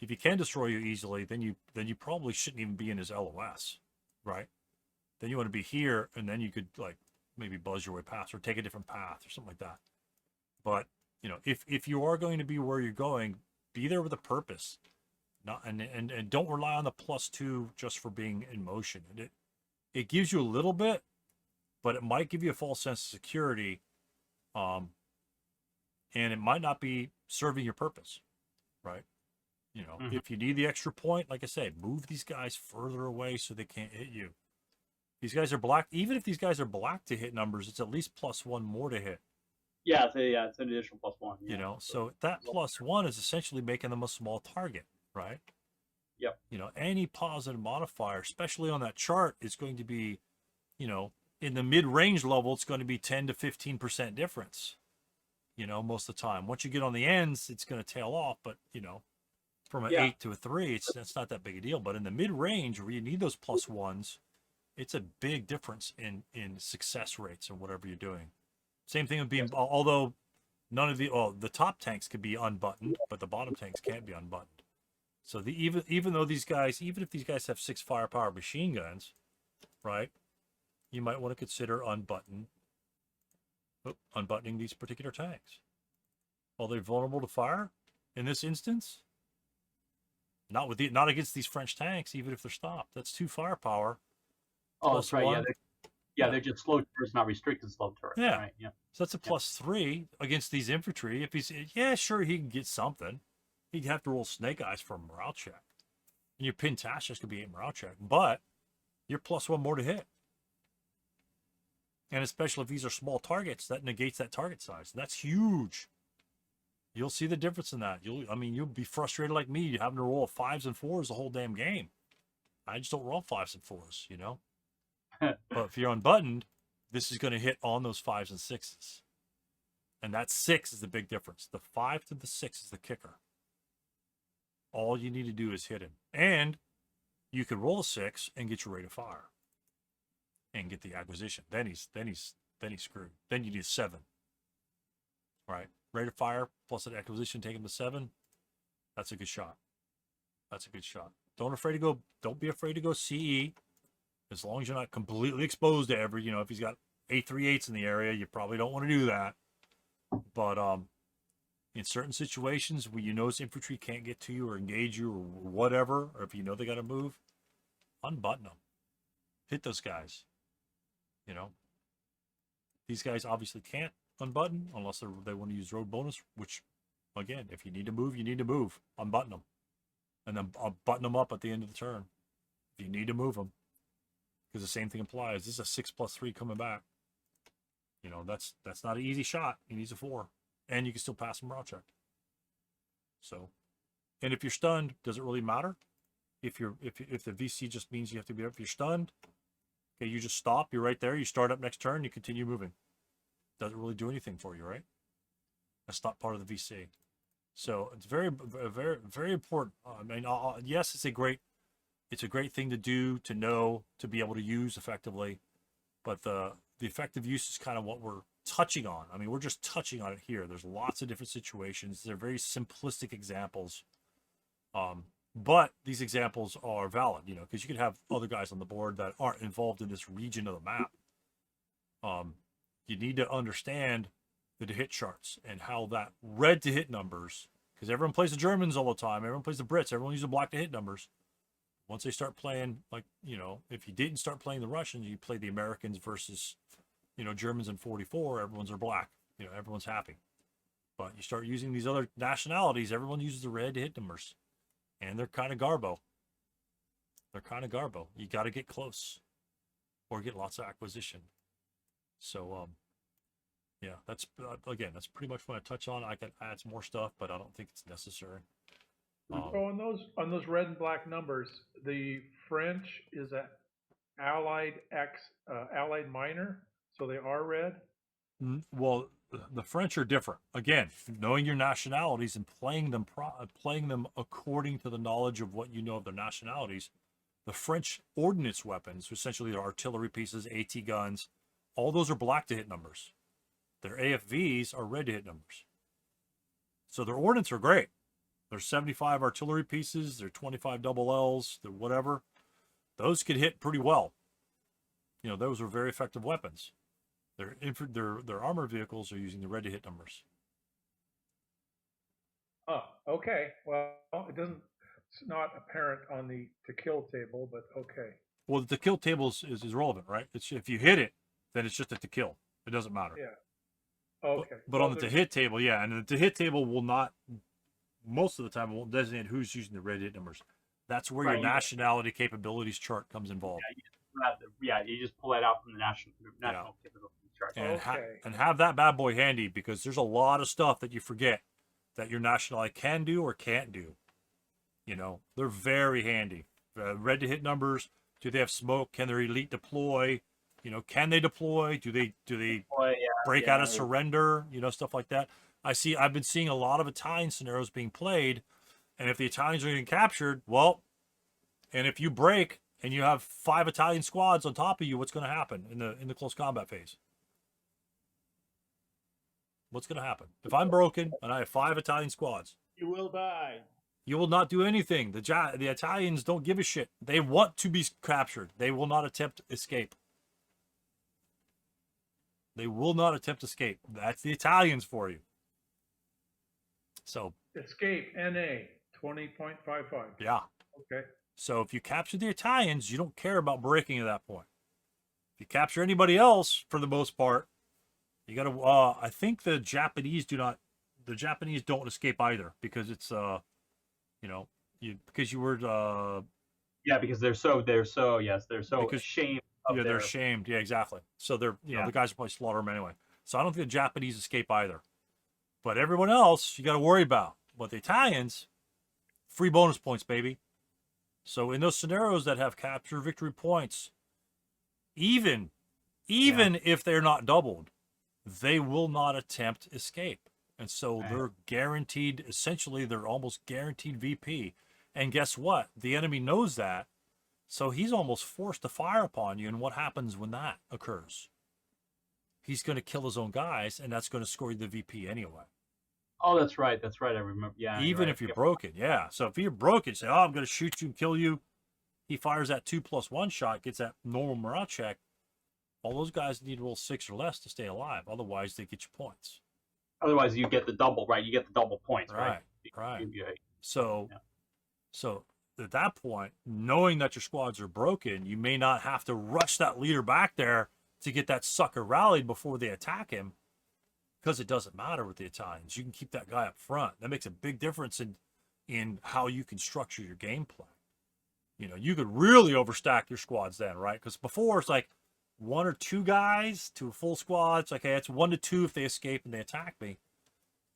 If he can destroy you easily, then you probably shouldn't even be in his LOS, right? Then you want to be here, and then you could maybe buzz your way past or take a different path or something like that. But if you are going to be where you're going, be there with a purpose. Not and don't rely on the +2 just for being in motion. It gives you a little bit, but it might give you a false sense of security, and it might not be serving your purpose, right? You know, if you need the extra point, like I say, move these guys further away so they can't hit you. These guys are black. Even if these guys are black to hit numbers, it's at least +1 more to hit. Yeah, it's an additional +1. Yeah. You know, so that +1 is essentially making them a small target, right? Yep. You know, any positive modifier, especially on that chart, is going to be, you know, in the mid-range level, it's going to be 10 to 15% difference. You know, most of the time. Once you get on the ends, it's going to tail off. But you know, from an 8 to a 3, it's not that big a deal. But in the mid-range, where you need those +1s, it's a big difference in success rates or whatever you're doing. Same thing with being, although none of the top tanks could be unbuttoned, but the bottom tanks can't be unbuttoned. So even though these guys, even if these guys have 6 firepower machine guns, right, you might want to consider unbuttoning these particular tanks. Are they vulnerable to fire in this instance? Not against these French tanks, even if they're stopped. That's 2 firepower. Oh, that's right. They're just slow turrets, not restricted slow turrets. Yeah. Right? Yeah. So that's a +3 against these infantry. If he's, sure, he can get something. He'd have to roll snake eyes for a morale check. And your Pintashas could be a morale check, but you're +1 more to hit. And especially if these are small targets, that negates that target size. That's huge. You'll see the difference in that. You'll be frustrated like me having to roll 5s and 4s the whole damn game. I just don't roll 5s and 4s, you know? But if you're unbuttoned, this is going to hit on those 5s and 6s. And that 6 is the big difference. The 5 to the 6 is the kicker. All you need to do is hit him. And you can roll a 6 and get your rate of fire. And get the acquisition. Then he's screwed. Then you need a 7. Right? Rate of fire plus an acquisition, take him to 7. That's a good shot. That's a good shot. Don't be afraid to go CE. As long as you're not completely exposed to every, if he's got 838s in the area, you probably don't want to do that. But in certain situations where you know his infantry can't get to you or engage you or whatever, or if you know they got to move, unbutton them. Hit those guys. These guys obviously can't unbutton unless they want to use road bonus, which, again, if you need to move, you need to move. Unbutton them. And then button them up at the end of the turn. If you need to move them. Because the same thing applies. This is a 6+3 coming back. That's not an easy shot. He needs a 4. And you can still pass a morale check. So, and if you're stunned, does it really matter? If the VC just means you have to be up, if you're stunned, okay, you just stop, you're right there, you start up next turn, you continue moving. Doesn't really do anything for you, right? That's not part of the VC. So it's very, very, very important. Yes, it's a great thing to do, to know, to be able to use effectively, but the effective use is kind of what we're touching on. I mean, we're just touching on it here. There's lots of different situations. They're very simplistic examples. But these examples are valid, because you could have other guys on the board that aren't involved in this region of the map. You need to understand the hit charts and how that red to hit numbers, because everyone plays the Germans all the time. Everyone plays the Brits. Everyone uses the black to hit numbers. Once they start playing, like, if you didn't start playing the Russians, you play the Americans versus, Germans in 44, everyone's are black. Everyone's happy. But you start using these other nationalities, everyone uses the red to hit numbers. And they're kind of garbo. You got to get close or get lots of acquisition. So, yeah, that's pretty much what I touch on. I can add some more stuff, but I don't think it's necessary. So on those red and black numbers, the French is a Allied minor, so they are red. Well, the French are different. Again, knowing your nationalities and playing them according to the knowledge of what you know of their nationalities. The French ordnance weapons, essentially their artillery pieces, AT guns, all those are black to hit numbers. Their AFVs are red to hit numbers. So their ordnance are great. There's 75 artillery pieces, they're 25 double Ls, they're whatever. Those could hit pretty well. Those are very effective weapons. Their armor vehicles are using the red to hit numbers. Oh, okay. Well, it doesn't. it's not apparent on the to kill table, but okay. Well, the kill table is relevant, right? It's if you hit it, then it's just a to kill. It doesn't matter. Yeah. Okay. But on the to hit table, yeah, and the to hit table will not, most of the time, it won't designate who's using the red hit numbers. That's where your nationality capabilities chart comes involved. You just pull that out from the national capabilities chart. And have that bad boy handy, because there's a lot of stuff that you forget that your nationality can do or can't do. You know, they're very handy. Red to hit numbers. Do they have smoke? Can their elite deploy? You know, can they deploy? Do they break out of surrender? You know, stuff like that. I've been seeing a lot of Italian scenarios being played, and if the Italians are getting captured, well, and if you break and you have 5 Italian squads on top of you, what's going to happen in the close combat phase? What's going to happen if I'm broken and I have 5 Italian squads? You will die. You will not do anything. The Italians don't give a shit. They want to be captured. They will not attempt escape. They will not attempt escape. That's the Italians for you. So escape NA 20.55. Yeah. Okay. So if you capture the Italians, you don't care about breaking at that point. If you capture anybody else, for the most part, you got to. I think the Japanese don't escape either, because it's because you were because they're so ashamed. They're ashamed. Yeah, exactly. So they're the guys will probably slaughter them anyway. So I don't think the Japanese escape either. But everyone else you got to worry about. But the Italians, free bonus points, baby. So in those scenarios that have capture victory points, even if they're not doubled, they will not attempt escape. And so they're guaranteed, essentially, they're almost guaranteed VP. And guess what? The enemy knows that. So he's almost forced to fire upon you. And what happens when that occurs? He's going to kill his own guys, and that's going to score you the VP anyway. Oh, that's right. That's right. I remember. Yeah. Even if you're broken. Yeah. So if you're broken, say, I'm going to shoot you and kill you. He fires that 2+1 shot, gets that normal morale check. All those guys need to roll 6 or less to stay alive. Otherwise, they get your points. Otherwise, you get the double, right? You get the double points, right? Right. So at that point, knowing that your squads are broken, you may not have to rush that leader back there to get that sucker rallied before they attack him, because it doesn't matter with the Italians. You can keep that guy up front. That makes a big difference in how you can structure your gameplay. You know, you could really overstack your squads then, right? Because before it's like 1 or 2 guys to a full squad. It's like, hey, it's 1 to 2 if they escape and they attack me.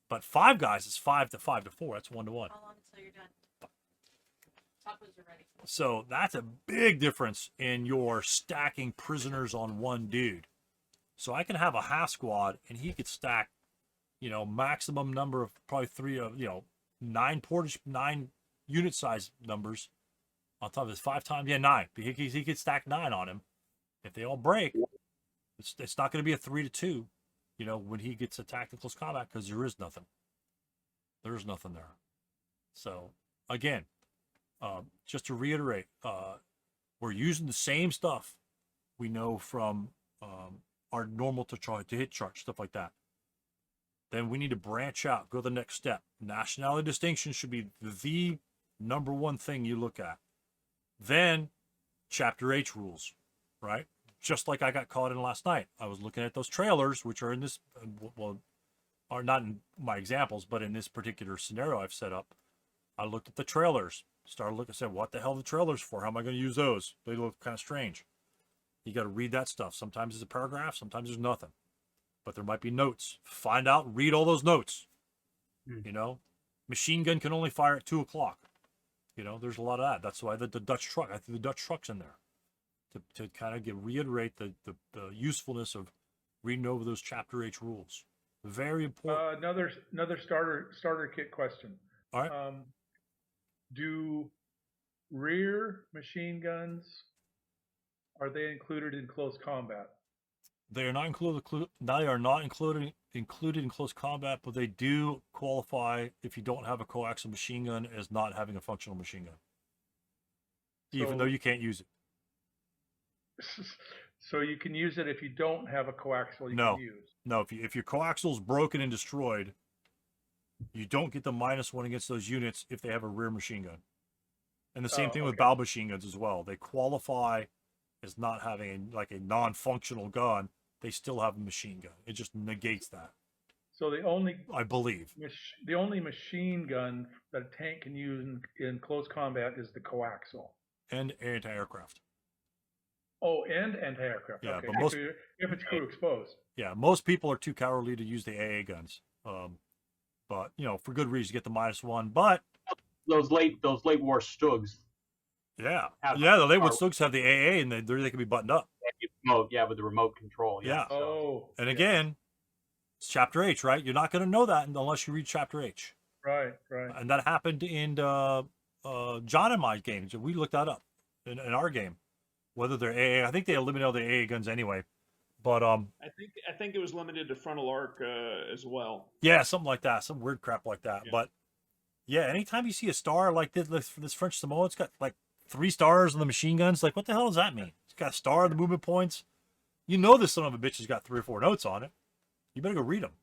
But 5 guys is 5 to 4. That's 1 to 1. How long until you're done? Tacos are ready. So that's a big difference in your stacking prisoners on one dude. So I can have a half squad and he could stack, maximum number of probably 9 unit size numbers on top of his 5 times. Yeah, 9. He could stack 9 on him. If they all break, it's not going to be a 3 to 2, when he gets attacked in close combat, because there is nothing. There's nothing there. So again, just to reiterate, we're using the same stuff we know from our normal to hit chart, stuff like that. Then we need to branch out, go the next step. Nationality distinction should be the number one thing you look at. Then chapter H rules, right? Just like I got caught in last night. I was looking at those trailers, which are in this, are not in my examples, but in this particular scenario I've set up. I looked at the trailers, started looking, said, what the hell are the trailers for? How am I going to use those? They look kind of strange. You got to read that stuff. Sometimes it's a paragraph, sometimes there's nothing. But there might be notes. Find out, read all those notes. Machine gun can only fire at 2 o'clock. There's a lot of that. That's why the Dutch truck, I threw the Dutch trucks in there. To kind of reiterate the usefulness of reading over those chapter H rules. Very important. Another starter kit question. All right. Do rear machine guns, are they included in close combat? They are not included. They are not included in close combat, but they do qualify if you don't have a coaxial machine gun as not having a functional machine gun, even though you can't use it. So you can use it if you don't have a coaxial. No. Can use. No, if your coaxial is broken and destroyed, you don't get the -1 against those units if they have a rear machine gun. And the same thing with okay. battle machine guns as well. They qualify as not having a non-functional gun. They still have a machine gun. It just negates that, So the only I believe. machine gun that a tank can use in close combat is the coaxial. And anti-aircraft. Oh, and anti-aircraft. Yeah, Okay. but most- if it's crew exposed. Yeah, most people are too cowardly to use the AA guns. But for good reason, you get the -1. But Those late war Stugs. yeah, Have the late wood power. slugs have the AA, and they can be buttoned up. Remote, with the remote control. Yeah. So. Oh. And yeah. again, it's Chapter H, right? You're not going to know that unless you read Chapter H. Right. And that happened in John and my games. We looked that up in our game. Whether they're AA, I think they eliminated all the AA guns anyway. But I think it was limited to frontal arc as well. yeah, something like that, some weird crap like that. Yeah. But yeah, anytime you see a star like this French Samoa, it's got like 3 stars on the machine guns. Like, what the hell does that mean? It's got a star on the movement points. You know this son of a bitch has got 3 or 4 notes on it. You better go read them.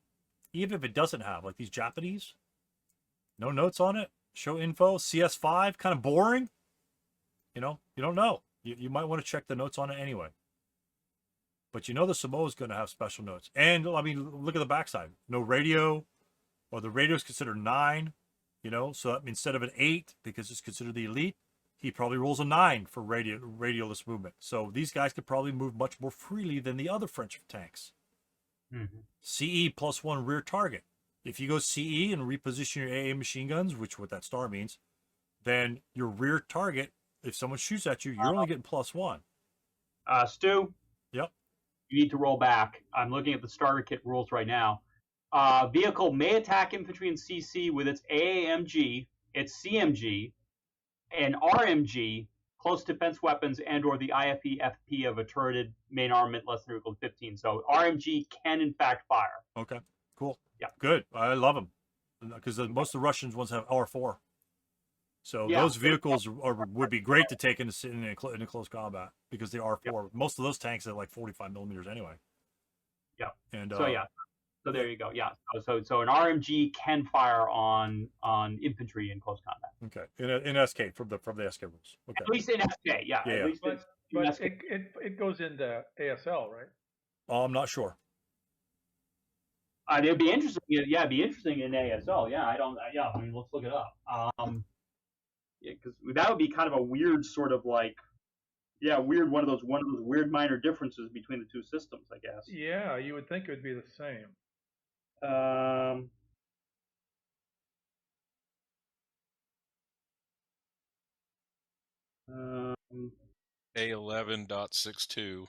Even if it doesn't have, like these Japanese, no notes on it. Show info, CS5, kind of boring. You don't know. You might want to check the notes on it anyway. But the Samoa is going to have special notes. And, I mean, look at the backside. No radio, or the radio is considered 9, so that means instead of an 8, because it's considered the elite, he probably rolls a 9 for radialess movement. So these guys could probably move much more freely than the other French tanks. Mm-hmm. CE +1 rear target. If you go CE and reposition your AA machine guns, which what that star means, then your rear target, if someone shoots at you, you're only getting +1. Stu? Yep. You need to roll back. I'm looking at the starter kit rules right now. Vehicle may attack infantry and CC with its AAMG, its CMG, and RMG, close defense weapons, and/or the IFE FP of a turreted main armament less than or equal to 15. So RMG can in fact fire. Okay, cool. Yeah. Good. I love them because most of the Russians ones have R4. So those vehicles would be great to take into close combat because they are R4. Yeah. Most of those tanks are like 45 millimeters anyway. Yeah. And so there you go. Yeah. So an RMG can fire on infantry in close combat. Okay. In SK from the SK rules. Okay. At least in SK, yeah. Yeah. At least But it goes into ASL, right? I'm not sure. It'd be interesting. Yeah, it'd be interesting in ASL. Yeah, I mean, let's look it up. Because that would be kind of a weird sort of one of those weird minor differences between the two systems, I guess. Yeah, you would think it would be the same. A11.62.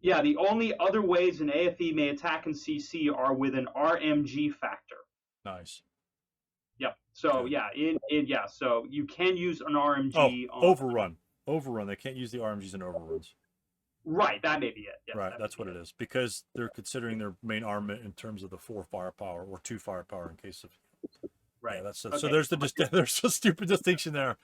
Yeah, the only other ways an AFE may attack in CC are with an RMG factor. Nice. Yep. So so you can use an RMG. Overrun. They can't use the RMGs in overruns. Right, that may be it. Yes, right, that's what it is because they're considering their main armament in terms of the 4 firepower or 2 firepower in case of. Right. Yeah, that's okay. So there's there's a stupid distinction there.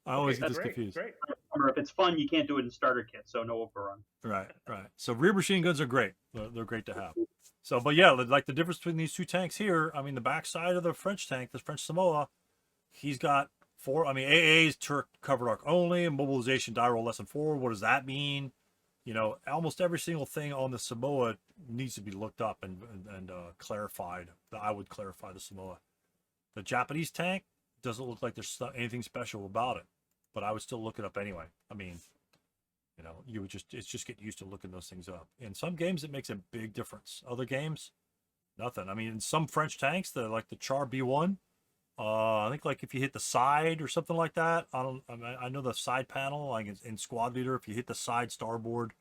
I always get this confused. Great. Remember, if it's fun, you can't do it in starter kit, so no overrun. Right. So rear machine guns are great. They're great to have. So, but yeah, like the difference between these 2 tanks here, I mean, the backside of the French tank, the French Samoa, he's got 4. I mean, AA's Turk covered arc only, mobilization die roll less than 4. What does that mean? Almost every single thing on the Samoa needs to be looked up and clarified. I would clarify the Samoa. The Japanese tank doesn't look like there's anything special about it, but I would still look it up anyway. I mean, it's just get used to looking those things up. In some games, it makes a big difference. Other games, nothing. I mean, in some French tanks, like the Char B1, I think like if you hit the side or something like that, I know the side panel, like in Squad Leader, if you hit the side starboard,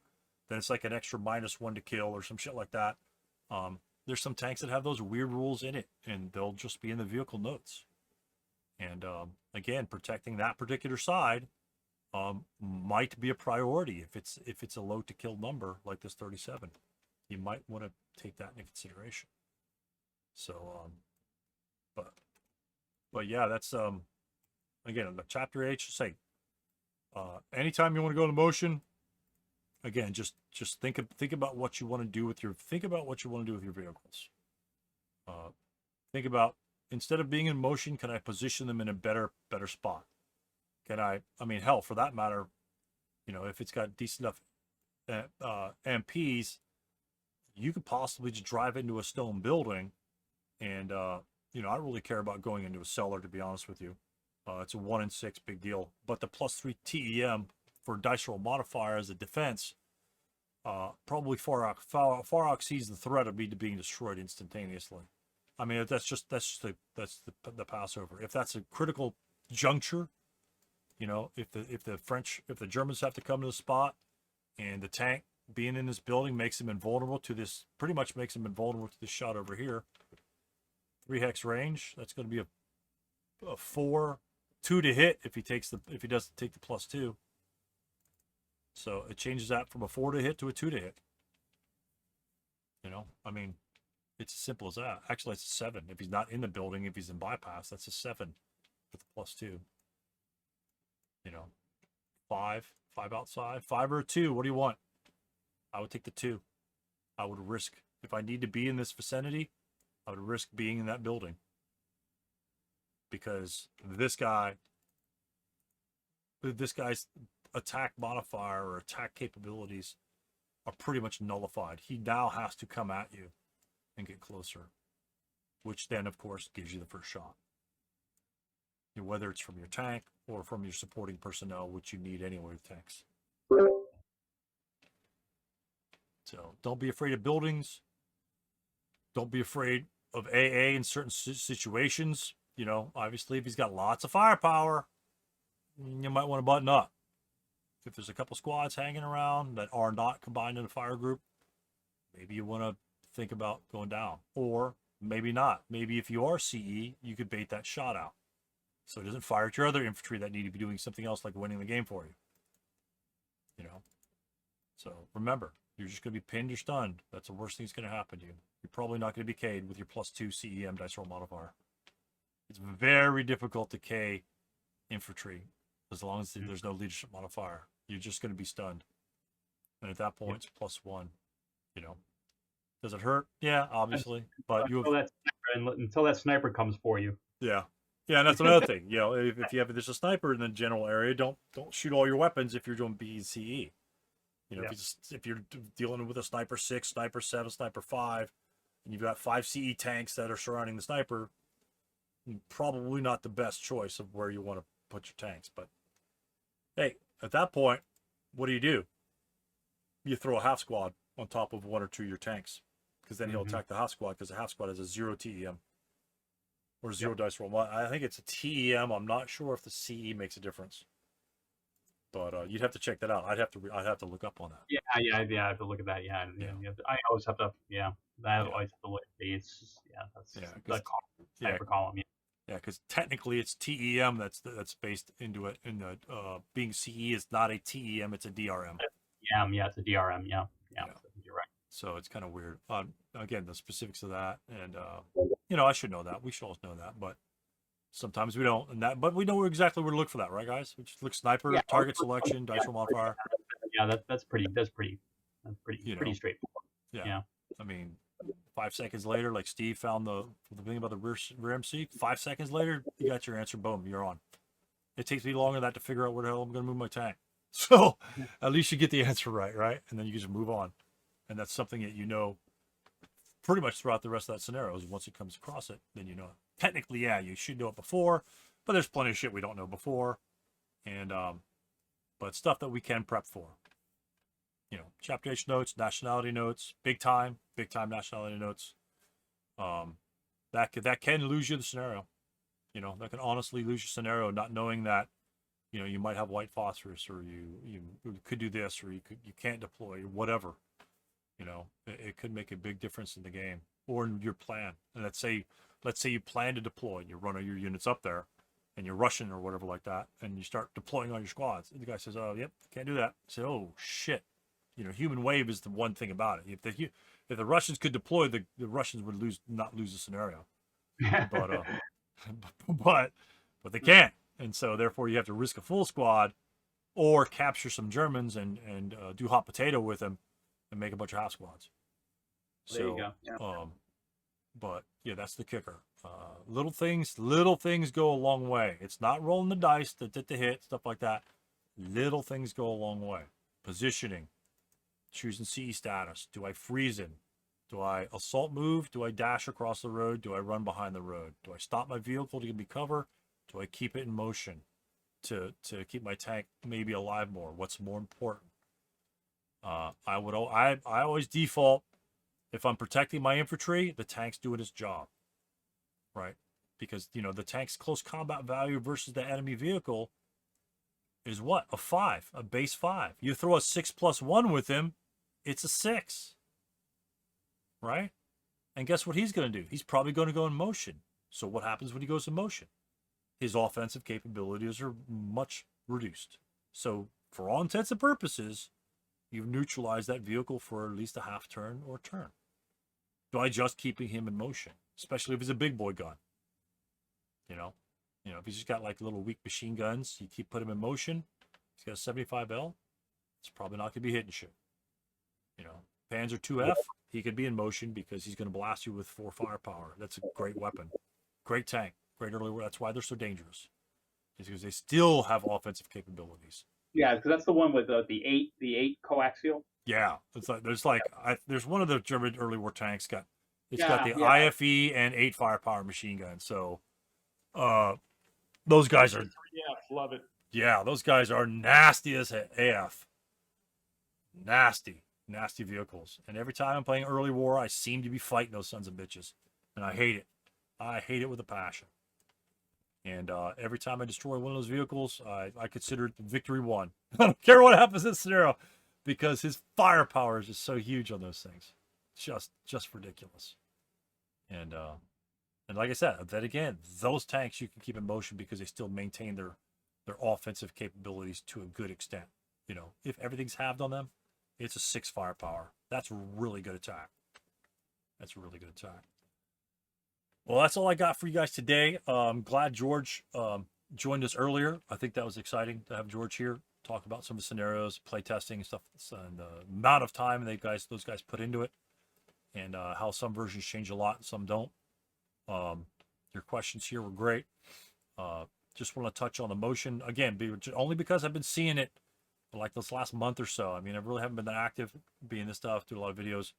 then it's like an extra -1 to kill or some shit like that. There's some tanks that have those weird rules in it, and they'll just be in the vehicle notes. And again, protecting that particular side might be a priority if it's a low to kill number like this 37. You might want to take that into consideration. So, but yeah, that's again the Chapter H. Say, anytime you want to go into motion, again, just think about what you want to do with your vehicles. Think about, instead of being in motion, can I position them in a better spot? Can I mean, hell, for that matter, you know, if it's got decent enough MPs, you could possibly just drive into a stone building, and you know, I don't really care about going into a cellar, to be honest with you. It's a 1 in 6 big deal, but the +3 TEM for dice roll modifier as a defense probably far exceeds the threat of me being destroyed instantaneously. I mean, that's the passover. If that's a critical juncture, you know, if the Germans have to come to the spot, and the tank being in this building makes him invulnerable to this, pretty much makes him invulnerable to this shot over here. 3 hex range. That's going to be a 4, 2 to hit if he doesn't take the +2. So it changes that from a 4 to hit to a 2 to hit. You know, I mean, it's as simple as that. Actually, it's a 7 if he's not in the building. If he's in bypass, that's a 7 with the +2. You know, 5 outside, 5 or a 2. What do you want? I would take the 2. I would risk, if I need to be in this vicinity, I would risk being in that building, because this guy's attack modifier or attack capabilities are pretty much nullified. He now has to come at you and get closer, which then, of course, gives you the first shot. You know, whether it's from your tank or from your supporting personnel, which you need anyway with tanks. So don't be afraid of buildings. Don't be afraid of AA in certain situations. You know, obviously, if he's got lots of firepower, you might want to button up. If there's a couple squads hanging around that are not combined in a fire group, maybe you want to think about going down. Or maybe not. Maybe if you are CE, you could bait that shot out, so it doesn't fire at your other infantry that need to be doing something else, like winning the game for you. You know? So remember, you're just going to be pinned or stunned. That's the worst thing that's going to happen to you. You're probably not going to be K'd with your +2 CEM dice roll modifier. It's very difficult to K infantry as long as there's no leadership modifier. You're just going to be stunned. And at that point, it's +1. You know, does it hurt? Yeah, obviously. But until that sniper comes for you. Yeah. Yeah, and that's another thing. You know, if there's a sniper in the general area, don't shoot all your weapons if you're doing B and CE. You know, if you're dealing with a sniper 6, sniper 7, sniper 5, and you've got 5 CE tanks that are surrounding the sniper, probably not the best choice of where you want to put your tanks. But hey, at that point, what do? You throw a half squad on top of 1 or 2 of your tanks, because then he'll attack the half squad, because the half squad has a 0 TEM or 0 dice roll. I think it's a TEM. I'm not sure if the CE makes a difference. But you'd have to check that out. I'd have to look up on that. Yeah, I have to look at that. Yeah. I always have to. Yeah, I always have to look at these. That's the sniper column. Yeah, because technically it's TEM that's based into it. And the being CE is not a TEM; it's a DRM. Yeah, it's a DRM. Yeah, you're right. So it's kind of weird. Again, the specifics of that, and you know, I should know that. We should always know that, but sometimes we don't. But we know exactly where to look for that, right, guys? We just look sniper, target selection, dice roll modifier. Yeah, that's pretty straightforward. Yeah. I mean, 5 seconds later, like Steve found the thing about the rear MC. 5 seconds later, you got your answer. Boom, you're on. It takes me longer than that to figure out where the hell I'm going to move my tank. So at least you get the answer right? And then you just move on. And that's something that you know pretty much throughout the rest of that scenario. Is once it comes across it, then you know it. Technically, yeah, you should know it before, but there's plenty of shit we don't know before. And but stuff that we can prep for. You know, chapter H notes, nationality notes, big time nationality notes. That can lose you the scenario. You know, that can honestly lose your scenario, not knowing that, you know, you might have white phosphorus, or you could do this, or you can't deploy, or whatever. You know, it could make a big difference in the game or in your plan. And let's say you plan to deploy, and you run all your units up there, and you're rushing or whatever like that, and you start deploying all your squads. And the guy says, "Oh, yep, can't do that." I say, "Oh shit." You know, human wave is the one thing about it. If the Russians could deploy, the Russians would not lose the scenario. But they can't, and so therefore you have to risk a full squad or capture some Germans and do hot potato with them and make a bunch of half squads. There you go. Yeah. But yeah, that's the kicker. Little things go a long way. It's not rolling the dice that did the hit, stuff like that. Little things go a long way. Positioning, choosing CE status. Do I freeze in? Do I assault move? Do I dash across the road? Do I run behind the road? Do I stop my vehicle to give me cover? Do I keep it in motion to keep my tank maybe alive more? What's more important? I always default, if I'm protecting my infantry, the tank's doing its job, right? Because, you know, the tank's close combat value versus the enemy vehicle is what? A 5, a base 5. You throw a 6+1 with him, it's a 6, right? And guess what he's going to do? He's probably going to go in motion. So what happens when he goes in motion? His offensive capabilities are much reduced. So for all intents and purposes, you've neutralized that vehicle for at least a half turn or turn by just keeping him in motion, especially if he's a big boy gun. You know, if he's just got like little weak machine guns, you keep putting him in motion. He's got a 75L. It's probably not going to be hitting shit. You know, Panzer 2F, he could be in motion because he's going to blast you with 4 firepower. That's a great weapon, great tank, great early. That's why they're so dangerous. Is because they still have offensive capabilities. Yeah, because that's the one with the eight coaxial. Yeah, it's like there's one of the German early war tanks got the yeah. IFE and 8 firepower machine guns. So, those guys are love it. Yeah, those guys are nasty as AF. Nasty vehicles. And every time I'm playing early war, I seem to be fighting those sons of bitches, and I hate it. I hate it with a passion. And every time I destroy one of those vehicles, I consider it victory won. I don't care what happens in this scenario, because his firepower is just so huge on those things. Just ridiculous. And like I said, then again, those tanks you can keep in motion because they still maintain their offensive capabilities to a good extent. You know, if everything's halved on them, it's a 6 firepower. That's really good attack. That's a really good attack. Well, that's all I got for you guys today. I'm glad George joined us earlier. I think that was exciting to have George here talk about some of the scenarios, play testing and stuff, and the amount of time those guys put into it, and how some versions change a lot and some don't. Your questions here were great. Just want to touch on the motion again, only because I've been seeing it for like this last month or so. I mean, I really haven't been that active being this stuff, do a lot of videos.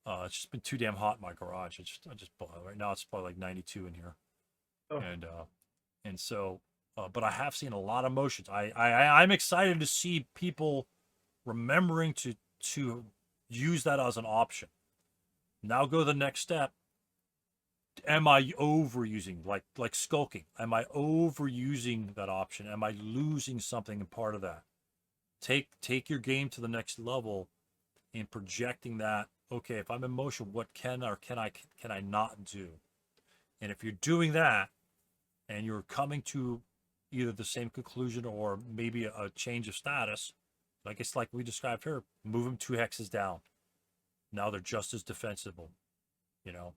It's just been too damn hot in my garage. Right now it's probably like 92 in here. Oh. And so, but I have seen a lot of motions. I'm excited to see people remembering to use that as an option. Now go to the next step. Am I overusing, like skulking? Am I overusing that option? Am I losing something in part of that? Take your game to the next level in projecting that. Okay, if I'm in motion, what can I not do? And if you're doing that, and you're coming to either the same conclusion or maybe a change of status, like it's like we described here, move them 2 hexes down. Now they're just as defensible. You know,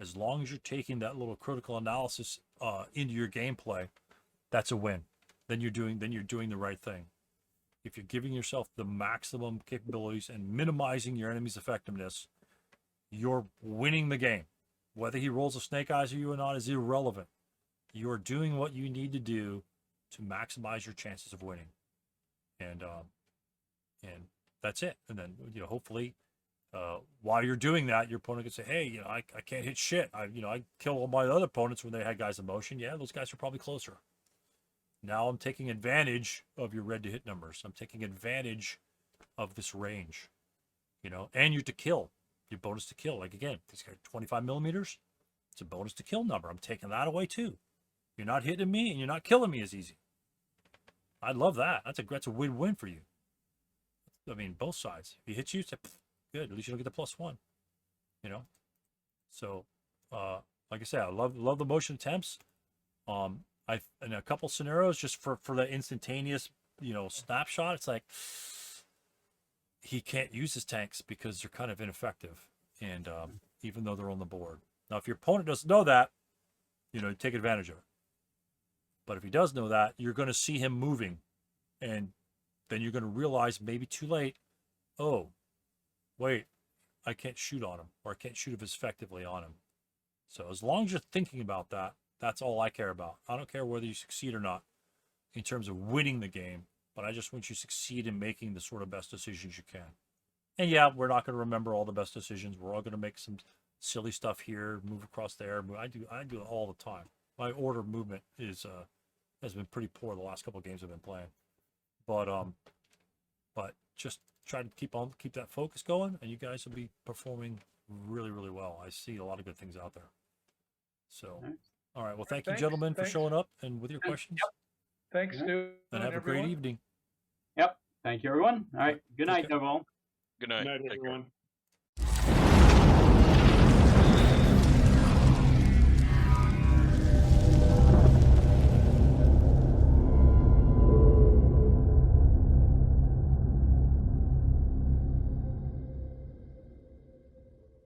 as long as you're taking that little critical analysis into your gameplay, that's a win. Then you're doing the right thing. If you're giving yourself the maximum capabilities and minimizing your enemy's effectiveness, you're winning the game. Whether he rolls a snake eyes at you or not is irrelevant. You're doing what you need to do to maximize your chances of winning. And that's it. And then, you know, hopefully, while you're doing that, your opponent can say, hey, you know, I can't hit shit. I kill all my other opponents when they had guys in motion. Yeah, those guys are probably closer. Now I'm taking advantage of your red to hit numbers. I'm taking advantage of this range, you know, and your to kill, your bonus to kill. Like again, this guy 25 millimeters, it's a bonus to kill number. I'm taking that away too. You're not hitting me and you're not killing me as easy. I love that. That's a win-win for you. I mean, both sides. If he hits you, it's good. At least you don't get the +1, you know? So, like I said, I love the motion attempts. In a couple scenarios, just for that instantaneous, you know, snapshot, it's like he can't use his tanks because they're kind of ineffective, and even though they're on the board. Now, if your opponent doesn't know that, you know, take advantage of it. But if he does know that, you're going to see him moving And then you're going to realize maybe too late, oh, wait, I can't shoot on him, or I can't shoot as effectively on him. So as long as you're thinking about that, that's all I care about. I don't care whether you succeed or not in terms of winning the game, but I just want you to succeed in making the sort of best decisions you can. And yeah, we're not going to remember all the best decisions. We're all going to make some silly stuff here, move across there. I do it all the time. My order of movement is has been pretty poor the last couple of games I've been playing. But just try to keep that focus going, and you guys will be performing really, really well. I see a lot of good things out there. So, all right. Well, thank you, gentlemen, for showing up and with your questions. Yep. Thanks, Stu. And have a great evening. Yep. Thank you, everyone. All right. Good night, everyone. Good night. Good night, Take care. everyone.